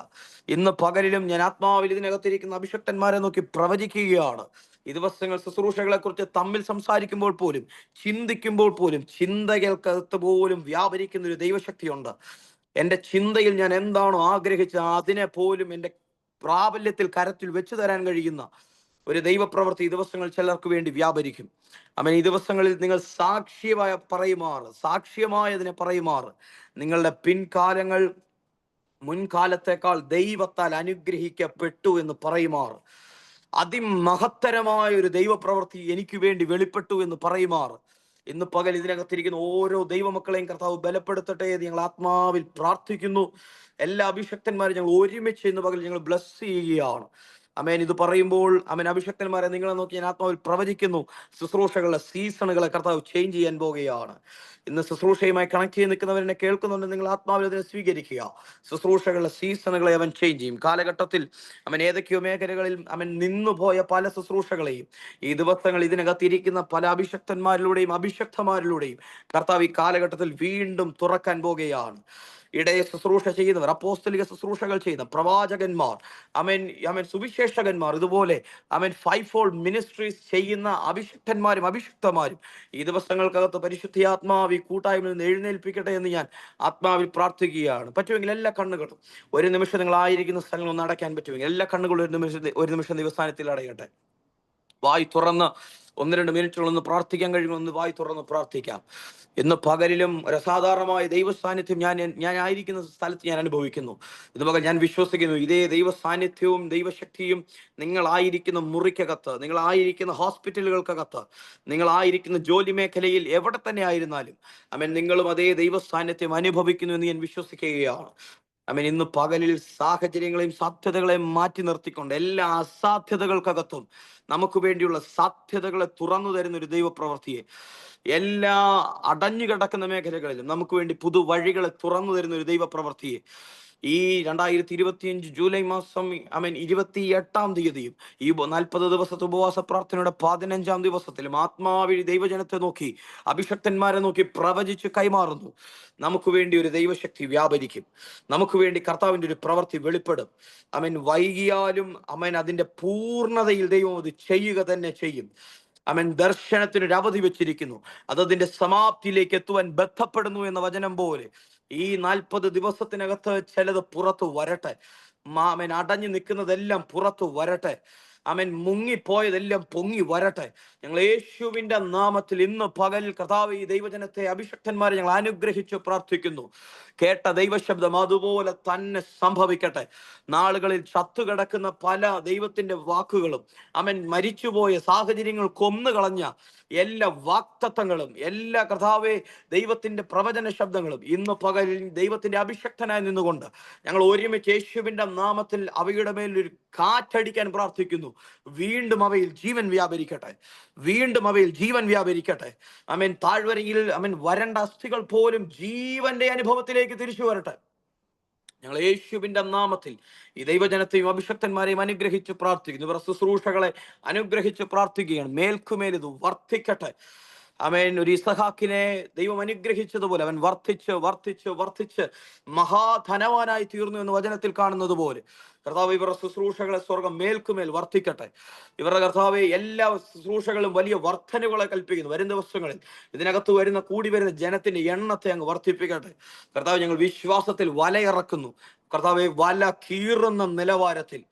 ഇന്ന് പകലിലും ഞാൻ ആത്മാവിൽ ഇതിനകത്തിരിക്കുന്ന അഭിഷക്തന്മാരെ നോക്കി പ്രവചിക്കുകയാണ്. ഈ ദിവസങ്ങൾ ശുശ്രൂഷകളെ കുറിച്ച് തമ്മിൽ സംസാരിക്കുമ്പോൾ പോലും, ചിന്തിക്കുമ്പോൾ പോലും, ചിന്തകൾക്കകത്ത് പോലും വ്യാപരിക്കുന്ന ഒരു ദൈവശക്തിയുണ്ട്. എൻ്റെ ചിന്തയിൽ ഞാൻ എന്താണോ ആഗ്രഹിച്ചത് അതിനെ പോലും എൻ്റെ പ്രാബല്യത്തിൽ, കരത്തിൽ വെച്ചു തരാൻ കഴിയുന്ന ഒരു ദൈവപ്രവൃത്തി ഈ ദിവസങ്ങൾ ചിലർക്ക് വേണ്ടി വ്യാപരിക്കും. ഈ ദിവസങ്ങളിൽ നിങ്ങൾ സാക്ഷ്യമായതിനെ പറയുമാറ്, നിങ്ങളുടെ പിൻകാലങ്ങൾ മുൻകാലത്തെക്കാൾ ദൈവത്താൽ അനുഗ്രഹിക്കപ്പെട്ടു എന്ന് പറയുമാറ്, അതിമഹത്തരമായ ഒരു ദൈവപ്രവൃത്തി എനിക്ക് വേണ്ടി വെളിപ്പെട്ടു എന്ന് പറയുമാറ് ഇന്ന് പകൽ ഇതിനകത്തിരിക്കുന്ന ഓരോ ദൈവമക്കളെയും കർത്താവ് ബലപ്പെടുത്തട്ടെ എന്ന് ഞങ്ങൾ ആത്മാവിൽ പ്രാർത്ഥിക്കുന്നു. എല്ലാ അഭിഷക്തന്മാരും ഞങ്ങൾ ഒരുമിച്ച് ഇന്ന് പകൽ ഞങ്ങൾ ബ്ലസ് ചെയ്യുകയാണ്. ഇത് പറയുമ്പോൾ അഭിഷക്തന്മാരെ നിങ്ങളെ നോക്കി ഞാൻ ആത്മാവിൽ പ്രവചിക്കുന്നു. ശുശ്രൂഷകളുടെ സീസണുകളെ കർത്താവ് ചേഞ്ച് ചെയ്യാൻ പോവുകയാണ്. ഇന്ന് ശുശ്രൂഷയുമായി കണക്ട് ചെയ്ത് നിൽക്കുന്നവരെന്നെ കേൾക്കുന്നുണ്ട്, നിങ്ങൾ ആത്മാവിൽ അതിനെ സ്വീകരിക്കുക. ശുശ്രൂഷകളുടെ സീസണുകളെ അവൻ ചേഞ്ച് ചെയ്യും. കാലഘട്ടത്തിൽ ഏതൊക്കെയോ മേഖലകളിൽ നിന്നുപോയ പല ശുശ്രൂഷകളെയും ഈ ദിവസങ്ങൾ ഇതിനകത്തിരിക്കുന്ന പല അഭിഷക്തന്മാരിലൂടെയും അഭിഷക്തമാരിലൂടെയും കർത്താവ് ഈ കാലഘട്ടത്തിൽ വീണ്ടും തുറക്കാൻ പോകുകയാണ്. ഇടയെ ശുശ്രൂഷ ചെയ്യുന്നവർ, അപ്പോസ്തലിക ശുശ്രൂഷകൾ ചെയ്യുന്ന പ്രവാചകന്മാർ, സുവിശേഷകന്മാർ, ഇതുപോലെ 5 ഫോൾഡ് മിനിസ്ട്രീസ് ചെയ്യുന്ന അഭിഷിക്തന്മാരും അഭിഷിക്തമാരും ഈ ദിവസങ്ങൾക്കകത്ത് പരിശുദ്ധാത്മാവ് ഈ കൂട്ടായ്മയിൽ നിന്ന് എഴുന്നേൽപ്പിക്കട്ടെ എന്ന് ഞാൻ ആത്മാവിൽ പ്രാർത്ഥിക്കുകയാണ്. പറ്റുമെങ്കിൽ എല്ലാ കണ്ണുകളും ഒരു നിമിഷം നിങ്ങൾ ആയിരിക്കുന്ന സ്ഥലങ്ങൾ ഒന്ന് അടയ്ക്കാൻ പറ്റുമെങ്കിൽ എല്ലാ കണ്ണുകളും ഒരു നിമിഷം ദൈവസ്ഥാനത്തിൽ അടയട്ടെ. വായി തുറന്ന് 1-2 മിനിറ്റുകളൊന്ന് പ്രാർത്ഥിക്കാൻ കഴിയുമെന്ന് വായി തുറന്ന് പ്രാർത്ഥിക്കാം. ഇന്ന് പകലിലും ഒരു അസാധാരണമായ ദൈവ സാന്നിധ്യം ഞാൻ ആയിരിക്കുന്ന സ്ഥലത്ത് ഞാൻ അനുഭവിക്കുന്നു. ഇത് പകൽ ഞാൻ വിശ്വസിക്കുന്നു, ഇതേ ദൈവ സാന്നിധ്യവും ദൈവശക്തിയും നിങ്ങളായിരിക്കുന്ന മുറിക്കകത്ത്, നിങ്ങളായിരിക്കുന്ന ഹോസ്പിറ്റലുകൾക്കകത്ത്, നിങ്ങളായിരിക്കുന്ന ജോലി മേഖലയിൽ എവിടെ തന്നെ ആയിരുന്നാലും നിങ്ങളും അതേ ദൈവ സാന്നിധ്യം അനുഭവിക്കുന്നു എന്ന് ഞാൻ വിശ്വസിക്കുകയാണ്. ഇന്ന് പകലിൽ സാഹചര്യങ്ങളെയും സാധ്യതകളെയും മാറ്റി നിർത്തിക്കൊണ്ട് എല്ലാ അസാധ്യതകൾക്കകത്തും നമുക്ക് വേണ്ടിയുള്ള സാധ്യതകളെ തുറന്നു തരുന്ന ഒരു ദൈവപ്രവൃത്തിയെ, എല്ലാ അടഞ്ഞു കിടക്കുന്ന മേഖലകളിലും നമുക്ക് വേണ്ടി പുതുവഴികളെ തുറന്നു തരുന്ന ഒരു ദൈവപ്രവൃത്തിയെ ഈ 2025 ജൂലൈ മാസം 28-ാം തീയതിയും ഈ 40 ദിവസത്തെ ഉപവാസ പ്രാർത്ഥനയുടെ 15-ാം ദിവസത്തിലും ആത്മാവിൽ ദൈവജനത്തെ നോക്കി, അഭിഷക്തന്മാരെ നോക്കി പ്രവചിച്ച് കൈമാറുന്നു. നമുക്ക് വേണ്ടി ഒരു ദൈവശക്തി വ്യാപരിക്കും. നമുക്ക് വേണ്ടി കർത്താവിൻ്റെ ഒരു പ്രവൃത്തി വെളിപ്പെടും. വൈകിയാലും അതിന്റെ പൂർണ്ണതയിൽ ദൈവം അത് ചെയ്യുക തന്നെ ചെയ്യും. ദർശനത്തിനൊരു അവധി വെച്ചിരിക്കുന്നു. അതതിന്റെ സമാപ്തിയിലേക്ക് എത്തുവാൻ ബന്ധപ്പെടുന്നു എന്ന വചനം പോലെ ഈ 40 ദിവസത്തിനകത്ത് ചിലത് പുറത്തു വരട്ടെ. ആമേൻ അടഞ്ഞു നിൽക്കുന്നതെല്ലാം പുറത്തു വരട്ടെ. ആമേൻ മുങ്ങിപ്പോയതെല്ലാം പൊങ്ങി വരട്ടെ. ഞങ്ങൾ യേശുവിന്റെ നാമത്തിൽ ഇന്ന് പകൽ കർത്താവ് ഈ ദൈവജനത്തെ അഭിഷക്തന്മാരെ ഞങ്ങൾ അനുഗ്രഹിച്ച് പ്രാർത്ഥിക്കുന്നു. കേട്ട ദൈവശബ്ദം അതുപോലെ തന്നെ സംഭവിക്കട്ടെ. നാളുകളിൽ ചത്തുകിടക്കുന്ന പല ദൈവത്തിന്റെ വാക്കുകളും, ആമേൻ മരിച്ചുപോയ സാഹചര്യങ്ങൾ കൊന്നുകളഞ്ഞ എല്ലാ വാക്തത്വങ്ങളും, എല്ലാ കർത്താവെ ദൈവത്തിന്റെ പ്രവചന ശബ്ദങ്ങളും ഇന്ന് പകലിൽ ദൈവത്തിന്റെ അഭിഷക്തനായി നിന്നുകൊണ്ട് ഞങ്ങൾ ഒരുമിച്ച് യേശുവിന്റെ നാമത്തിൽ അവയുടെ മേൽ ഒരു കാറ്റടിക്കാൻ പ്രാർത്ഥിക്കുന്നു. വീണ്ടും അവയിൽ ജീവൻ വ്യാപരിക്കട്ടെ. വീണ്ടും അവയിൽ ജീവൻ വ്യാപരിക്കട്ടെ. ആമേൻ താഴ്വരയിൽ ആമേൻ വരണ്ട അസ്ഥികൾ പോലും ജീവന്റെ അനുഭവത്തിലേക്ക് തിരിച്ചു വരട്ടെ. ഞങ്ങൾ യേശുവിന്റെ നാമത്തിൽ ഈ ദൈവജനത്തെയും അഭിഷക്തന്മാരെയും അനുഗ്രഹിച്ച് പ്രാർത്ഥിക്കുന്നു. ഇവർ ശുശ്രൂഷകളെ അനുഗ്രഹിച്ച് പ്രാർത്ഥിക്കുകയാണ്. മേൽക്കുമേൽ ഇത് വർദ്ധിക്കട്ടെ. ആമേൻ. ഒരു ഇസഹാക്കിനെ ദൈവം അനുഗ്രഹിച്ചതുപോലെ അവൻ വർദ്ധിച്ച് വർദ്ധിച്ച് വർദ്ധിച്ച് മഹാധനവാനായി തീർന്നു എന്ന് വചനത്തിൽ കാണുന്നത് പോലെ കർത്താവ് ഇവരുടെ ശുശ്രൂഷകളെ സ്വർഗം മേൽക്കുമേൽ വർദ്ധിക്കട്ടെ. ഇവരുടെ കർത്താവ് എല്ലാ ശുശ്രൂഷകളും വലിയ വർധനകളെ കൽപ്പിക്കുന്നു. വരും ദിവസങ്ങളിൽ ഇതിനകത്ത് വരുന്ന കൂടി വരുന്ന ജനത്തിന്റെ എണ്ണത്തെ അങ്ങ് വർദ്ധിപ്പിക്കട്ടെ. കർത്താവ്, ഞങ്ങൾ വിശ്വാസത്തിൽ വലയിറക്കുന്നു. കർത്താവെ, വല കീറുന്ന നിലവാരത്തിൽ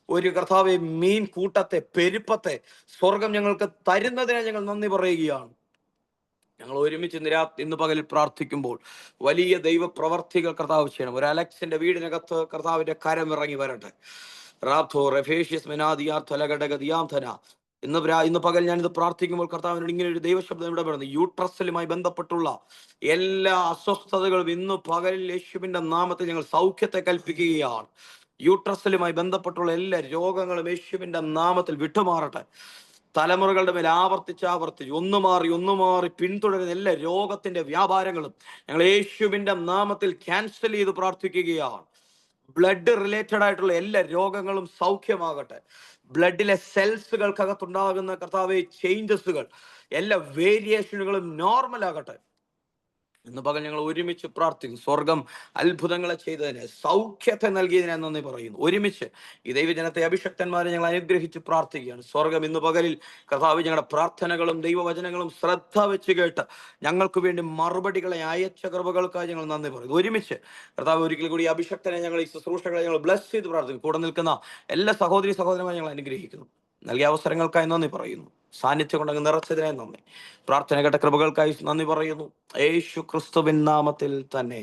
ഒരു കർത്താവെ മീൻ കൂട്ടത്തെ, പെരുപ്പത്തെ സ്വർഗം ഞങ്ങൾക്ക് തരുന്നതിനെ ഞങ്ങൾ നന്ദി പറയുകയാണ്. ഞങ്ങൾ ഒരുമിച്ച് ഇന്ന് പകലിൽ പ്രാർത്ഥിക്കുമ്പോൾ വലിയ ദൈവ പ്രവർത്തികൾ കർത്താവ് ചെയ്യണം. ഒരു അലക്സിന്റെ വീടിനകത്ത് കർത്താവിന്റെ കരം ഇറങ്ങി വരട്ടെ. റാത്തോ റെഫേഷ്യസ് മെനാദിയാർ തലഘടകതിയാംധന. ഇന്ന് പകൽ ഞാനിത് പ്രാർത്ഥിക്കുമ്പോൾ കർത്താവിനോട് ഇങ്ങനെ ഒരു ദൈവശബ്ദം ഇവിടെ പറയുന്നത്, യൂട്രസിലുമായി ബന്ധപ്പെട്ടുള്ള എല്ലാ അസ്വസ്ഥതകളും ഇന്ന് പകലിൽ യേശുവിന്റെ നാമത്തിൽ ഞങ്ങൾ സൗഖ്യത്തെ കൽപ്പിക്കുകയാണ്. യൂട്രസിലുമായി ബന്ധപ്പെട്ടുള്ള എല്ലാ രോഗങ്ങളും യേശുവിന്റെ നാമത്തിൽ വിട്ടുമാറട്ടെ. തലമുറകളുടെ മേൽ ആവർത്തിച്ച് ഒന്നു മാറി പിന്തുടരുന്ന എല്ലാ രോഗത്തിന്റെ വ്യാപാരങ്ങളും ഞങ്ങൾ യേശുവിന്റെ നാമത്തിൽ ക്യാൻസൽ ചെയ്ത് പ്രാർത്ഥിക്കുകയാണ്. ബ്ലഡ് റിലേറ്റഡ് ആയിട്ടുള്ള എല്ലാ രോഗങ്ങളും സൗഖ്യമാകട്ടെ. ബ്ലഡിലെ സെൽസുകൾക്കകത്തുണ്ടാകുന്ന കർത്താവെ ചേഞ്ചസുകൾ, എല്ലാ വേരിയേഷനുകളും നോർമൽ ആകട്ടെ. ഇന്ന് പകൽ ഞങ്ങൾ ഒരുമിച്ച് പ്രാർത്ഥിക്കും. സ്വർഗം അത്ഭുതങ്ങളെ ചെയ്തതിന്, സൗഖ്യത്തെ നൽകിയതിനെ നന്ദി പറയുന്നു. ഒരുമിച്ച് ഈ ദൈവജനത്തെ അഭിഷക്തന്മാരെ ഞങ്ങൾ അനുഗ്രഹിച്ച് പ്രാർത്ഥിക്കുകയാണ്. സ്വർഗം ഇന്ന് പകലിൽ കർത്താവ് ഞങ്ങളുടെ പ്രാർത്ഥനകളും ദൈവവചനങ്ങളും ശ്രദ്ധ വെച്ച് കേട്ട് ഞങ്ങൾക്ക് വേണ്ടി മറുപടികളെ അയച്ച കൃപകൾക്കായി ഞങ്ങൾ നന്ദി പറയുന്നു. ഒരുമിച്ച് കർത്താവ് ഒരിക്കൽ കൂടി അഭിഷക്തനെ ഞങ്ങൾ, ഈ ശുശ്രൂഷകളെ ഞങ്ങൾ ബ്ലസ് ചെയ്ത് പ്രാർത്ഥിക്കും. കൂടെ നിൽക്കുന്ന എല്ലാ സഹോദരി സഹോദരന്മാരെ ഞങ്ങൾ അനുഗ്രഹിക്കുന്നു. നൽകിയ അവസരങ്ങൾക്കായി നന്ദി പറയുന്നു. സാന്നിധ്യം കൊണ്ടങ്ങ് നിറച്ചതിനായി നന്ദി. പ്രാർത്ഥന കേട്ട കൃപകൾക്കായി നന്ദി പറയുന്നു. യേശു ക്രിസ്തുവിൻ നാമത്തിൽ തന്നെ.